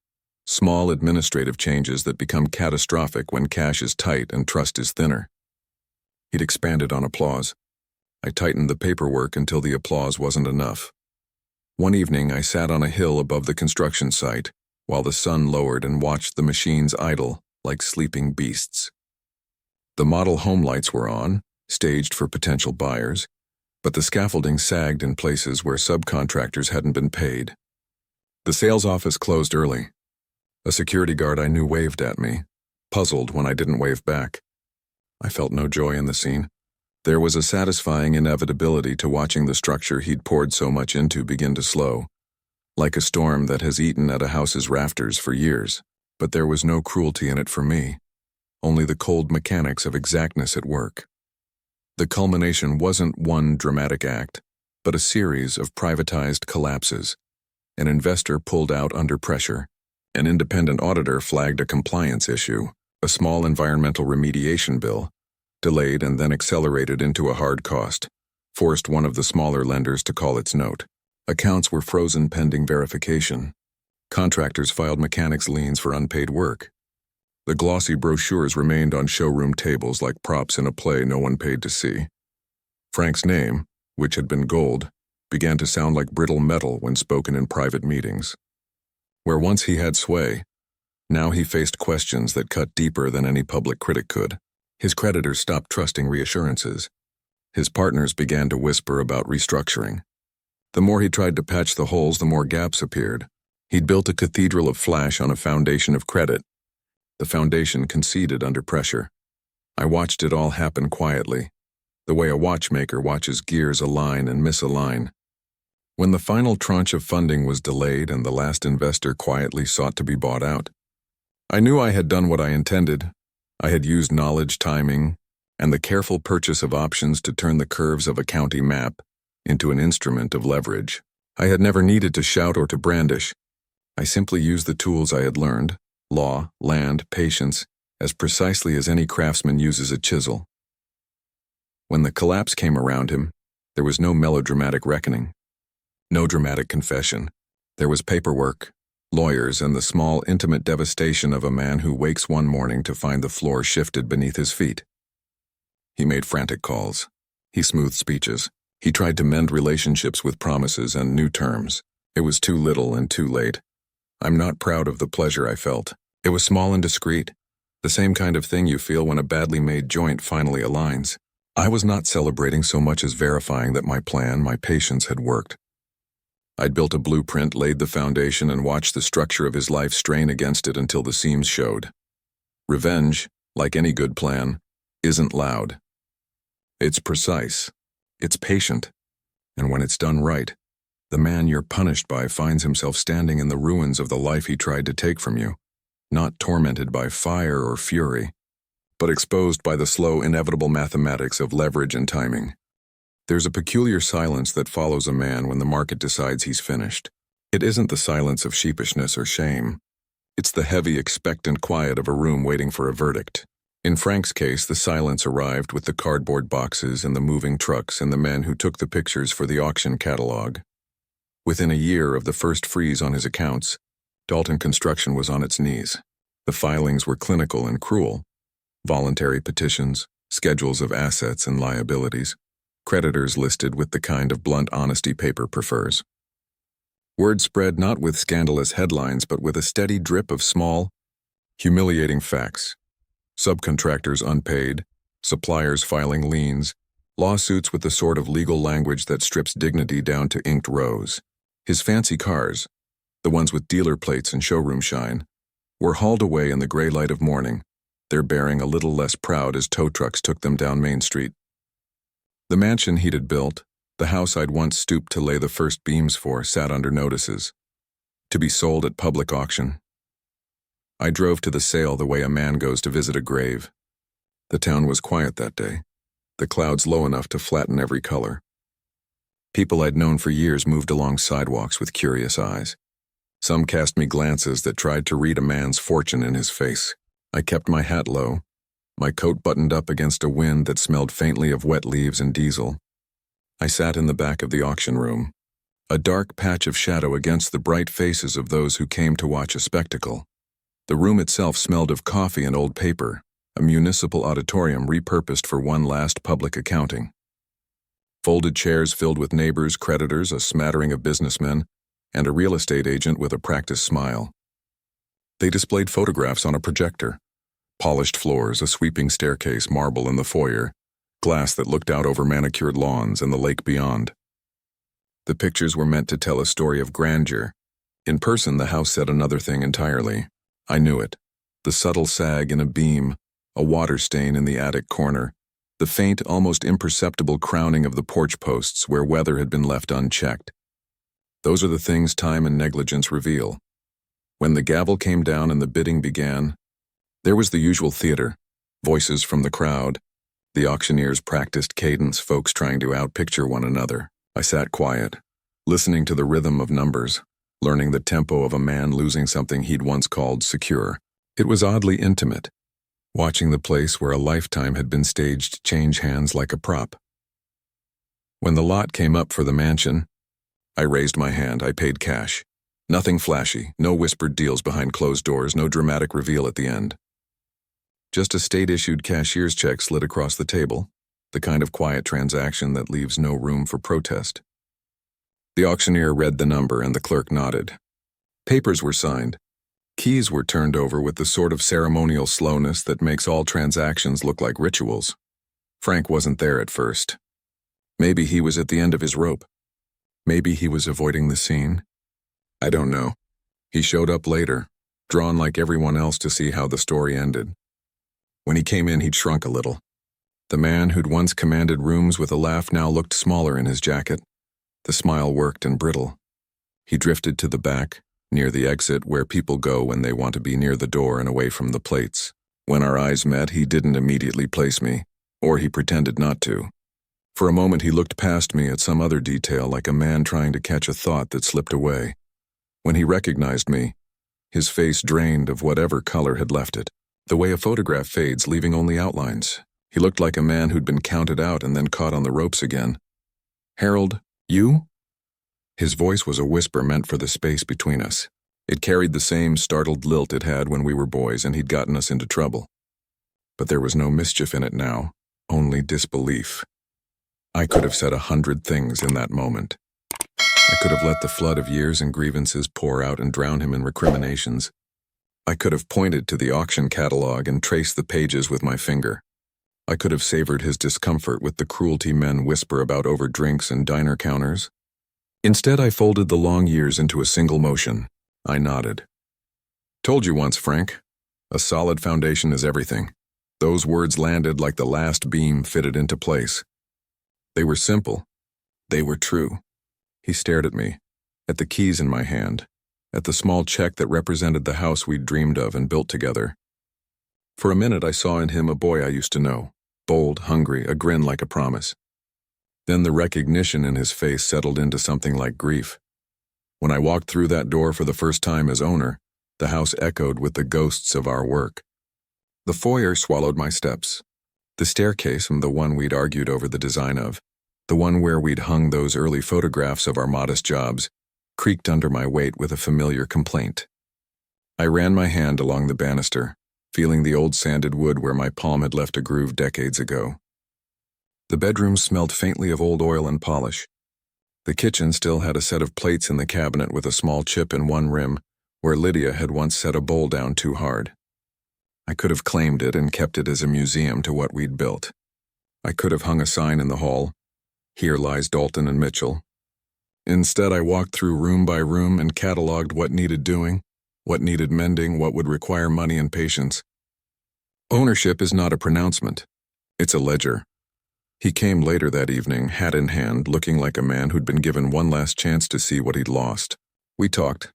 Small administrative changes that become catastrophic when cash is tight and trust is thinner. He'd expanded on applause. I tightened the paperwork until the applause wasn't enough. One evening, I sat on a hill above the construction site, while the sun lowered and watched the machines idle like sleeping beasts. The model home lights were on, staged for potential buyers, but the scaffolding sagged in places where subcontractors hadn't been paid. The sales office closed early. A security guard I knew waved at me, puzzled when I didn't wave back. I felt no joy in the scene. There was a satisfying inevitability to watching the structure he'd poured so much into begin to slow, like a storm that has eaten at a house's rafters for years. But there was no cruelty in it for me, only the cold mechanics of exactness at work. The culmination wasn't one dramatic act, but a series of privatized collapses. An investor pulled out under pressure. An independent auditor flagged a compliance issue. A small environmental remediation bill, delayed and then accelerated into a hard cost, forced one of the smaller lenders to call its note. Accounts were frozen pending verification. Contractors filed mechanics liens for unpaid work. The glossy brochures remained on showroom tables like props in a play no one paid to see. Frank's name, which had been gold, began to sound like brittle metal when spoken in private meetings. Where once he had sway, now he faced questions that cut deeper than any public critic could. His creditors stopped trusting reassurances. His partners began to whisper about restructuring. The more he tried to patch the holes, the more gaps appeared. He'd built a cathedral of flash on a foundation of credit. The foundation conceded under pressure. I watched it all happen quietly, the way a watchmaker watches gears align and misalign. When the final tranche of funding was delayed and the last investor quietly sought to be bought out, I knew I had done what I intended. I had used knowledge, timing, and the careful purchase of options to turn the curves of a county map into an instrument of leverage. I had never needed to shout or to brandish. I simply used the tools I had learned, law, land, patience, as precisely as any craftsman uses a chisel. When the collapse came around him, there was no melodramatic reckoning, no dramatic confession. There was paperwork, lawyers, and the small, intimate devastation of a man who wakes one morning to find the floor shifted beneath his feet. He made frantic calls. He smoothed speeches. He tried to mend relationships with promises and new terms. It was too little and too late. I'm not proud of the pleasure I felt. It was small and discreet, the same kind of thing you feel when a badly made joint finally aligns. I was not celebrating so much as verifying that my plan, my patience, had worked. I'd built a blueprint, laid the foundation, and watched the structure of his life strain against it until the seams showed. Revenge, like any good plan, isn't loud. It's precise. It's patient. And when it's done right, the man you're punished by finds himself standing in the ruins of the life he tried to take from you, not tormented by fire or fury, but exposed by the slow, inevitable mathematics of leverage and timing. There's a peculiar silence that follows a man when the market decides he's finished. It isn't the silence of sheepishness or shame. It's the heavy, expectant quiet of a room waiting for a verdict. In Frank's case, the silence arrived with the cardboard boxes and the moving trucks and the men who took the pictures for the auction catalog. Within a year of the first freeze on his accounts, Dalton Construction was on its knees. The filings were clinical and cruel. Voluntary petitions, schedules of assets and liabilities, creditors listed with the kind of blunt honesty paper prefers. Word spread not with scandalous headlines but with a steady drip of small, humiliating facts. Subcontractors unpaid, suppliers filing liens, lawsuits with the sort of legal language that strips dignity down to inked rows. His fancy cars, the ones with dealer plates and showroom shine, were hauled away in the gray light of morning, their bearing a little less proud as tow trucks took them down Main Street. The mansion he'd had built, the house I'd once stooped to lay the first beams for, sat under notices, to be sold at public auction. I drove to the sale the way a man goes to visit a grave. The town was quiet that day, the clouds low enough to flatten every color. People I'd known for years moved along sidewalks with curious eyes. Some cast me glances that tried to read a man's fortune in his face. I kept my hat low, my coat buttoned up against a wind that smelled faintly of wet leaves and diesel. I sat in the back of the auction room, a dark patch of shadow against the bright faces of those who came to watch a spectacle. The room itself smelled of coffee and old paper, a municipal auditorium repurposed for one last public accounting. Folded chairs filled with neighbors, creditors, a smattering of businessmen, and a real estate agent with a practiced smile. They displayed photographs on a projector, polished floors, a sweeping staircase, marble in the foyer, glass that looked out over manicured lawns and the lake beyond. The pictures were meant to tell a story of grandeur. In person, the house said another thing entirely. I knew it. The subtle sag in a beam, a water stain in the attic corner, the faint, almost imperceptible crowning of the porch posts where weather had been left unchecked. Those are the things time and negligence reveal. When the gavel came down and the bidding began, there was the usual theater, voices from the crowd, the auctioneer's practiced cadence, folks trying to outpicture one another. I sat quiet, listening to the rhythm of numbers, learning the tempo of a man losing something he'd once called secure. It was oddly intimate, watching the place where a lifetime had been staged change hands like a prop. When the lot came up for the mansion, I raised my hand. I paid cash. Nothing flashy, no whispered deals behind closed doors, no dramatic reveal at the end. Just a state-issued cashier's check slid across the table, the kind of quiet transaction that leaves no room for protest. The auctioneer read the number and the clerk nodded. Papers were signed. Keys were turned over with the sort of ceremonial slowness that makes all transactions look like rituals. Frank wasn't there at first. Maybe he was at the end of his rope. Maybe he was avoiding the scene. I don't know. He showed up later, drawn like everyone else to see how the story ended. When he came in, he'd shrunk a little. The man who'd once commanded rooms with a laugh now looked smaller in his jacket. The smile worked and brittle. He drifted to the back, near the exit where people go when they want to be near the door and away from the plates. When our eyes met, he didn't immediately place me, or he pretended not to. For a moment he looked past me at some other detail like a man trying to catch a thought that slipped away. When he recognized me, his face drained of whatever color had left it, the way a photograph fades, leaving only outlines. He looked like a man who'd been counted out and then caught on the ropes again. "Harold, you?" His voice was a whisper meant for the space between us. It carried the same startled lilt it had when we were boys and he'd gotten us into trouble. But there was no mischief in it now, only disbelief. I could have said 100 things in that moment. I could have let the flood of years and grievances pour out and drown him in recriminations. I could have pointed to the auction catalog and traced the pages with my finger. I could have savored his discomfort with the cruelty men whisper about over drinks and diner counters. Instead, I folded the long years into a single motion. I nodded. "Told you once, Frank. A solid foundation is everything." Those words landed like the last beam fitted into place. They were simple. They were true. He stared at me, at the keys in my hand, at the small check that represented the house we'd dreamed of and built together. For a minute I saw in him a boy I used to know, bold, hungry, a grin like a promise. Then the recognition in his face settled into something like grief. When I walked through that door for the first time as owner, the house echoed with the ghosts of our work. The foyer swallowed my steps. The staircase, the one we'd argued over the design of, the one where we'd hung those early photographs of our modest jobs, creaked under my weight with a familiar complaint. I ran my hand along the banister, feeling the old sanded wood where my palm had left a groove decades ago. The bedroom smelled faintly of old oil and polish. The kitchen still had a set of plates in the cabinet with a small chip in one rim, where Lydia had once set a bowl down too hard. I could have claimed it and kept it as a museum to what we'd built. I could have hung a sign in the hall, "Here lies Dalton and Mitchell." Instead, I walked through room by room and cataloged what needed doing, what needed mending, what would require money and patience. Ownership is not a pronouncement. It's a ledger. He came later that evening, hat in hand, looking like a man who'd been given one last chance to see what he'd lost. We talked.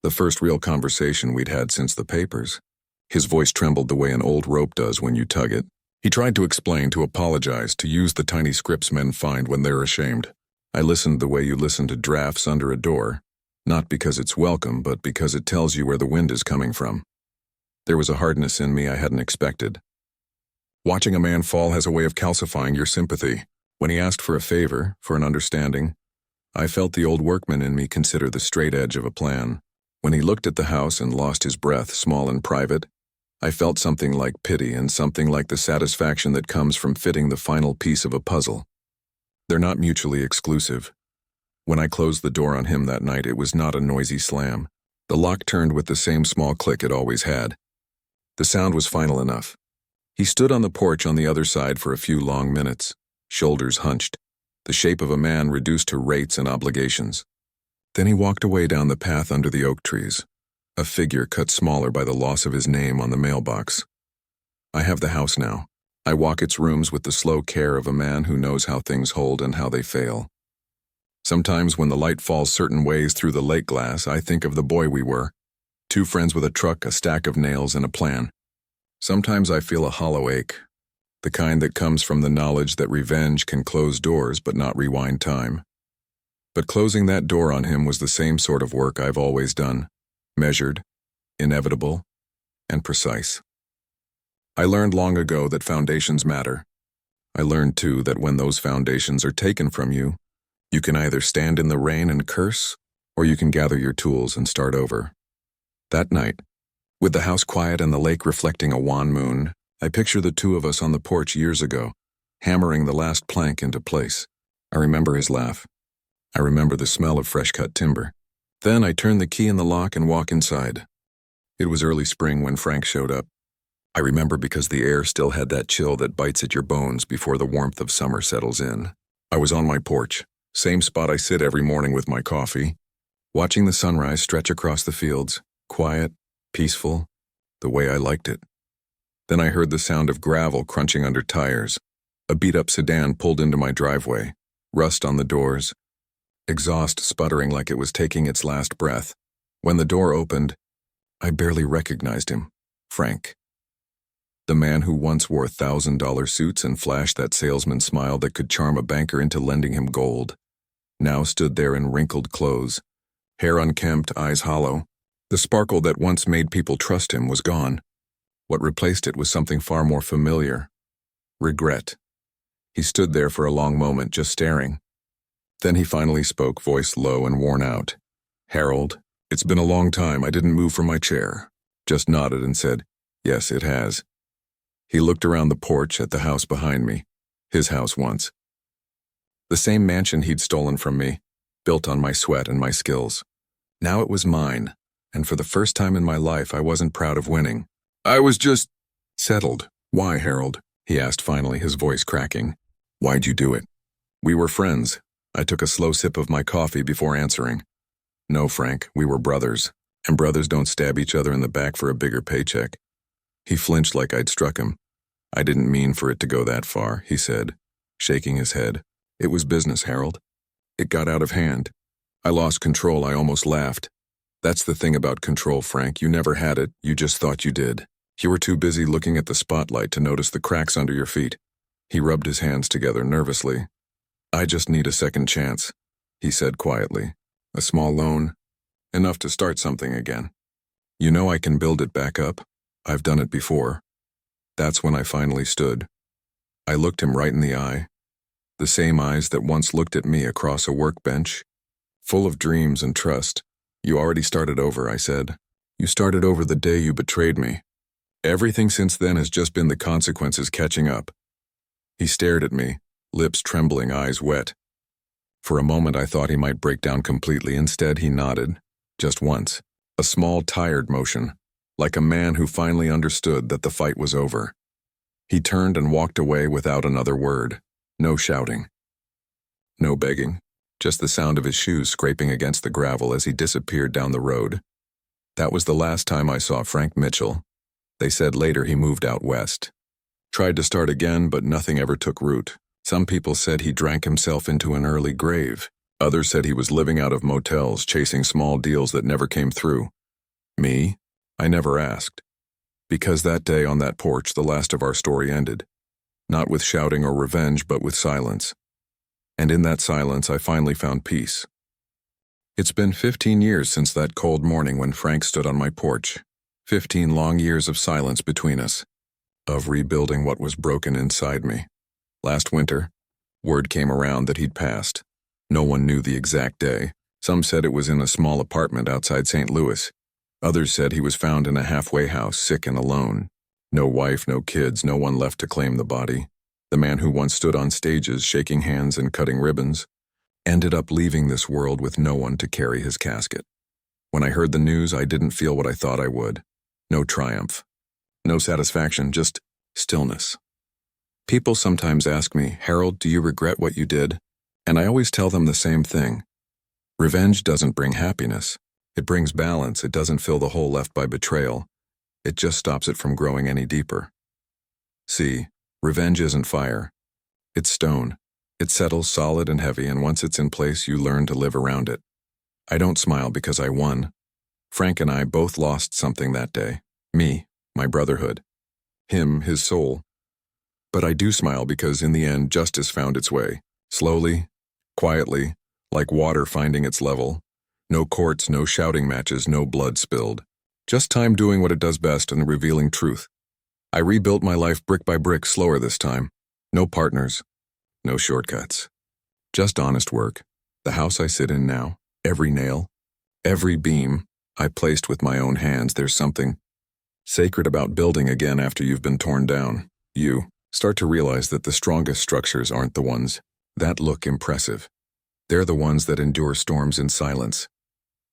The first real conversation we'd had since the papers. His voice trembled the way an old rope does when you tug it. He tried to explain, to apologize, to use the tiny scripts men find when they're ashamed. I listened the way you listen to drafts under a door, not because it's welcome, but because it tells you where the wind is coming from. There was a hardness in me I hadn't expected. Watching a man fall has a way of calcifying your sympathy. When he asked for a favor, for an understanding, I felt the old workman in me consider the straight edge of a plan. When he looked at the house and lost his breath, small and private, I felt something like pity and something like the satisfaction that comes from fitting the final piece of a puzzle. They're not mutually exclusive. When I closed the door on him that night, it was not a noisy slam. The lock turned with the same small click it always had. The sound was final enough. He stood on the porch on the other side for a few long minutes, shoulders hunched, the shape of a man reduced to rates and obligations. Then he walked away down the path under the oak trees, a figure cut smaller by the loss of his name on the mailbox. I have the house now. I walk its rooms with the slow care of a man who knows how things hold and how they fail. Sometimes when the light falls certain ways through the lake glass, I think of the boy we were, two friends with a truck, a stack of nails, and a plan. Sometimes I feel a hollow ache, the kind that comes from the knowledge that revenge can close doors but not rewind time. But closing that door on him was the same sort of work I've always done, measured, inevitable, and precise. I learned long ago that foundations matter. I learned, too, that when those foundations are taken from you, you can either stand in the rain and curse, or you can gather your tools and start over. That night, with the house quiet and the lake reflecting a wan moon, I picture the two of us on the porch years ago, hammering the last plank into place. I remember his laugh. I remember the smell of fresh-cut timber. Then I turn the key in the lock and walk inside. It was early spring when Frank showed up. I remember because the air still had that chill that bites at your bones before the warmth of summer settles in. I was on my porch, same spot I sit every morning with my coffee, watching the sunrise stretch across the fields, quiet, peaceful, the way I liked it. Then I heard the sound of gravel crunching under tires. A beat-up sedan pulled into my driveway, rust on the doors, exhaust sputtering like it was taking its last breath. When the door opened, I barely recognized him. Frank. The man who once wore $1,000 suits and flashed that salesman smile that could charm a banker into lending him gold, now stood there in wrinkled clothes, hair unkempt, eyes hollow. The sparkle that once made people trust him was gone. What replaced it was something far more familiar. Regret. He stood there for a long moment, just staring. Then he finally spoke, voice low and worn out. "Harold, it's been a long time. I didn't move from my chair." Just nodded and said, "Yes, it has." He looked around the porch at the house behind me, his house once. The same mansion he'd stolen from me, built on my sweat and my skills. Now it was mine, and for the first time in my life I wasn't proud of winning. I was just settled. "Why, Harold?" he asked finally, his voice cracking. "Why'd you do it?" "We were friends." I took a slow sip of my coffee before answering. "No, Frank, we were brothers, and brothers don't stab each other in the back for a bigger paycheck." He flinched like I'd struck him. "I didn't mean for it to go that far," he said, shaking his head. "It was business, Harold. It got out of hand. I lost control. I almost laughed. That's the thing about control, Frank. You never had it, you just thought you did. You were too busy looking at the spotlight to notice the cracks under your feet." He rubbed his hands together nervously. "I just need a second chance," he said quietly. "A small loan, enough to start something again. You know I can build it back up. I've done it before." That's when I finally stood. I looked him right in the eye. The same eyes that once looked at me across a workbench, full of dreams and trust. "You already started over," I said. "You started over the day you betrayed me. Everything since then has just been the consequences catching up." He stared at me, lips trembling, eyes wet. For a moment I thought he might break down completely. Instead he nodded, just once, a small tired motion, like a man who finally understood that the fight was over. He turned and walked away without another word. No shouting. No begging. Just the sound of his shoes scraping against the gravel as he disappeared down the road. That was the last time I saw Frank Mitchell. They said later he moved out west. Tried to start again, but nothing ever took root. Some people said he drank himself into an early grave. Others said he was living out of motels, chasing small deals that never came through. Me? I never asked. Because that day on that porch, the last of our story ended. Not with shouting or revenge, but with silence. And in that silence, I finally found peace. It's been 15 years since that cold morning when Frank stood on my porch. 15 long years of silence between us, of rebuilding what was broken inside me. Last winter, word came around that he'd passed. No one knew the exact day. Some said it was in a small apartment outside St. Louis. Others said he was found in a halfway house, sick and alone. No wife, no kids, no one left to claim the body. The man who once stood on stages, shaking hands and cutting ribbons, ended up leaving this world with no one to carry his casket. When I heard the news, I didn't feel what I thought I would. No triumph. No satisfaction, just stillness. People sometimes ask me, "Harold, do you regret what you did?" And I always tell them the same thing. Revenge doesn't bring happiness. It brings balance. It doesn't fill the hole left by betrayal. It just stops it from growing any deeper. See, revenge isn't fire. It's stone. It settles solid and heavy, and once it's in place, you learn to live around it. I don't smile because I won. Frank and I both lost something that day. Me, my brotherhood. Him, his soul. But I do smile because in the end, justice found its way. Slowly, quietly, like water finding its level. No courts, no shouting matches, no blood spilled. Just time doing what it does best and revealing truth. I rebuilt my life brick by brick, slower this time. No partners, no shortcuts. Just honest work. The house I sit in now, every nail, every beam, I placed with my own hands. There's something sacred about building again after you've been torn down. You start to realize that the strongest structures aren't the ones that look impressive. They're the ones that endure storms in silence.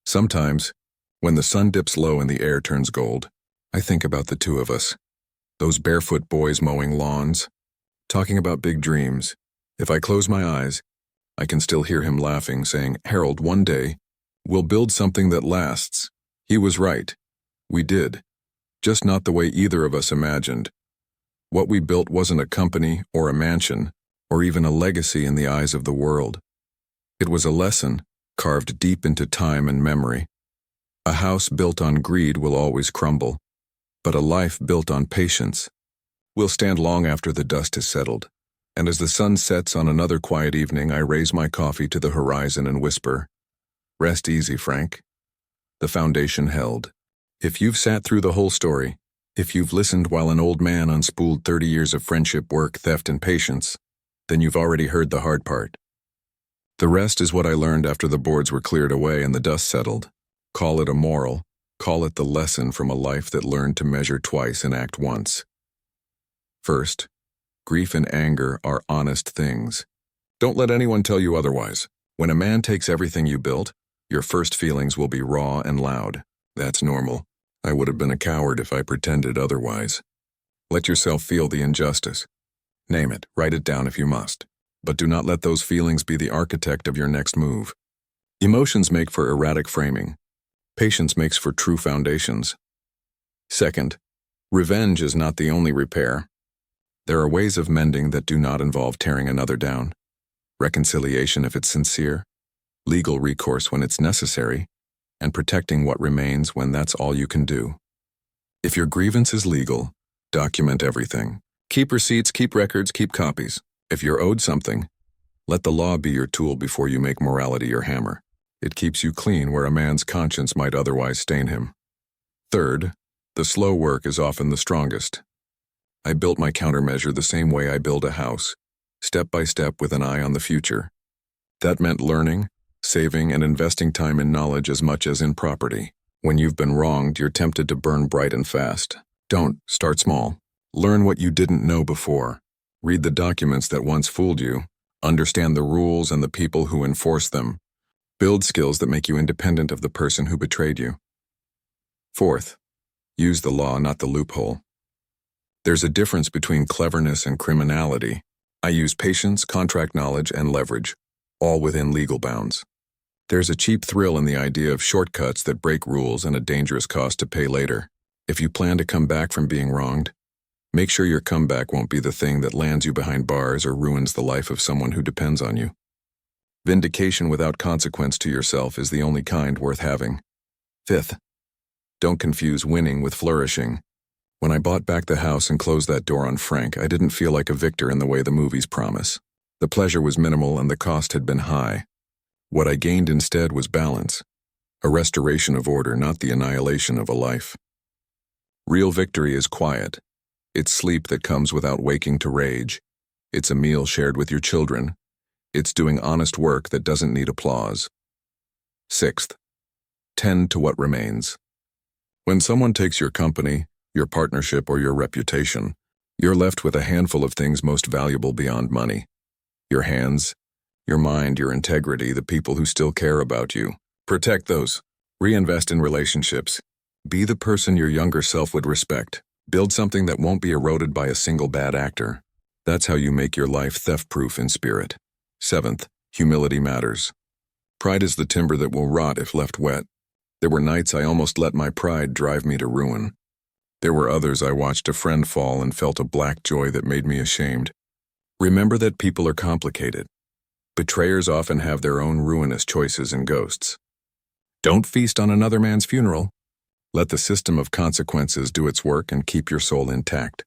Sometimes, when the sun dips low and the air turns gold, I think about the two of us, those barefoot boys mowing lawns, talking about big dreams. If I close my eyes, I can still hear him laughing, saying, "Harold, one day, we'll build something that lasts." He was right. We did. Just not the way either of us imagined. What we built wasn't a company or a mansion, or even a legacy in the eyes of the world. It was a lesson, carved deep into time and memory. A house built on greed will always crumble, but a life built on patience will stand long after the dust has settled. And as the sun sets on another quiet evening, I raise my coffee to the horizon and whisper, "Rest easy, Frank." The foundation held. If you've sat through the whole story, if you've listened while an old man unspooled 30 years of friendship, work, theft, and patience, then you've already heard the hard part. The rest is what I learned after the boards were cleared away and the dust settled. Call it a moral, call it the lesson from a life that learned to measure twice and act once. First, grief and anger are honest things. Don't let anyone tell you otherwise. When a man takes everything you built, your first feelings will be raw and loud. That's normal. I would have been a coward if I pretended otherwise. Let yourself feel the injustice. Name it, write it down if you must. But do not let those feelings be the architect of your next move. Emotions make for erratic framing. Patience makes for true foundations. Second, revenge is not the only repair. There are ways of mending that do not involve tearing another down. Reconciliation if it's sincere, legal recourse when it's necessary, and protecting what remains when that's all you can do. If your grievance is legal, document everything. Keep receipts, keep records, keep copies. If you're owed something, let the law be your tool before you make morality your hammer. It keeps you clean where a man's conscience might otherwise stain him. Third, the slow work is often the strongest. I built my countermeasure the same way I build a house, step by step with an eye on the future. That meant learning, saving, and investing time in knowledge as much as in property. When you've been wronged, you're tempted to burn bright and fast. Don't. Start small. Learn what you didn't know before. Read the documents that once fooled you. Understand the rules and the people who enforce them. Build skills that make you independent of the person who betrayed you. Fourth, use the law, not the loophole. There's a difference between cleverness and criminality. I use patience, contract knowledge, and leverage, all within legal bounds. There's a cheap thrill in the idea of shortcuts that break rules and a dangerous cost to pay later. If you plan to come back from being wronged, make sure your comeback won't be the thing that lands you behind bars or ruins the life of someone who depends on you. Vindication without consequence to yourself is the only kind worth having. Fifth, don't confuse winning with flourishing. When I bought back the house and closed that door on Frank, I didn't feel like a victor in the way the movies promise. The pleasure was minimal and the cost had been high. What I gained instead was balance, a restoration of order, not the annihilation of a life. Real victory is quiet. It's sleep that comes without waking to rage. It's a meal shared with your children. It's doing honest work that doesn't need applause. Sixth, tend to what remains. When someone takes your company, your partnership, or your reputation, you're left with a handful of things most valuable beyond money. Your hands, your mind, your integrity, the people who still care about you. Protect those. Reinvest in relationships. Be the person your younger self would respect. Build something that won't be eroded by a single bad actor. That's how you make your life theft-proof in spirit. Seventh, humility matters. Pride is the timber that will rot if left wet. There were nights I almost let my pride drive me to ruin. There were others I watched a friend fall and felt a black joy that made me ashamed. Remember that people are complicated. Betrayers often have their own ruinous choices and ghosts. Don't feast on another man's funeral. Let the system of consequences do its work and keep your soul intact.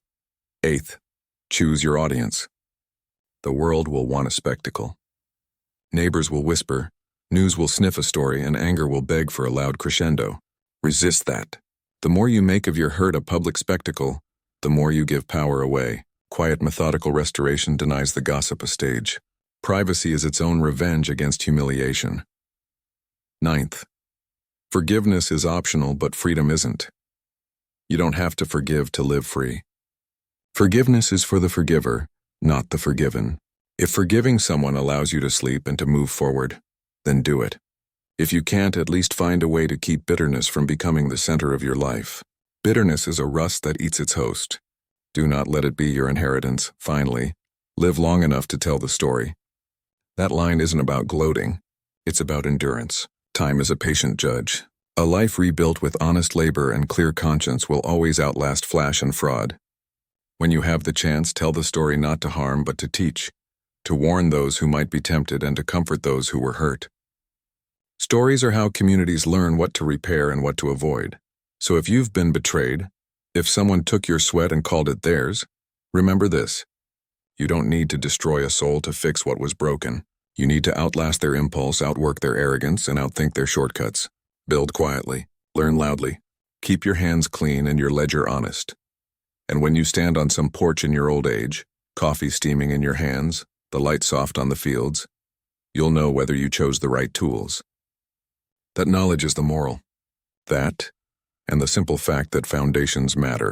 Eighth, choose your audience. The world will want a spectacle. Neighbors will whisper, news will sniff a story, and anger will beg for a loud crescendo. Resist that. The more you make of your hurt a public spectacle, the more you give power away. Quiet, methodical restoration denies the gossip a stage. Privacy is its own revenge against humiliation. Ninth, forgiveness is optional, but freedom isn't. You don't have to forgive to live free. Forgiveness is for the forgiver, not the forgiven. If forgiving someone allows you to sleep and to move forward, then do it. If you can't, at least find a way to keep bitterness from becoming the center of your life. Bitterness is a rust that eats its host. Do not let it be your inheritance. Finally, live long enough to tell the story. That line isn't about gloating. It's about endurance. Time is a patient judge. A life rebuilt with honest labor and clear conscience will always outlast flash and fraud. When you have the chance, tell the story not to harm but to teach, to warn those who might be tempted and to comfort those who were hurt. Stories are how communities learn what to repair and what to avoid. So if you've been betrayed, if someone took your sweat and called it theirs, remember this. You don't need to destroy a soul to fix what was broken. You need to outlast their impulse, outwork their arrogance, and outthink their shortcuts. Build quietly, learn loudly, keep your hands clean and your ledger honest. And when you stand on some porch in your old age, coffee steaming in your hands, the light soft on the fields, you'll know whether you chose the right tools. That knowledge is the moral. That, and the simple fact that foundations matter.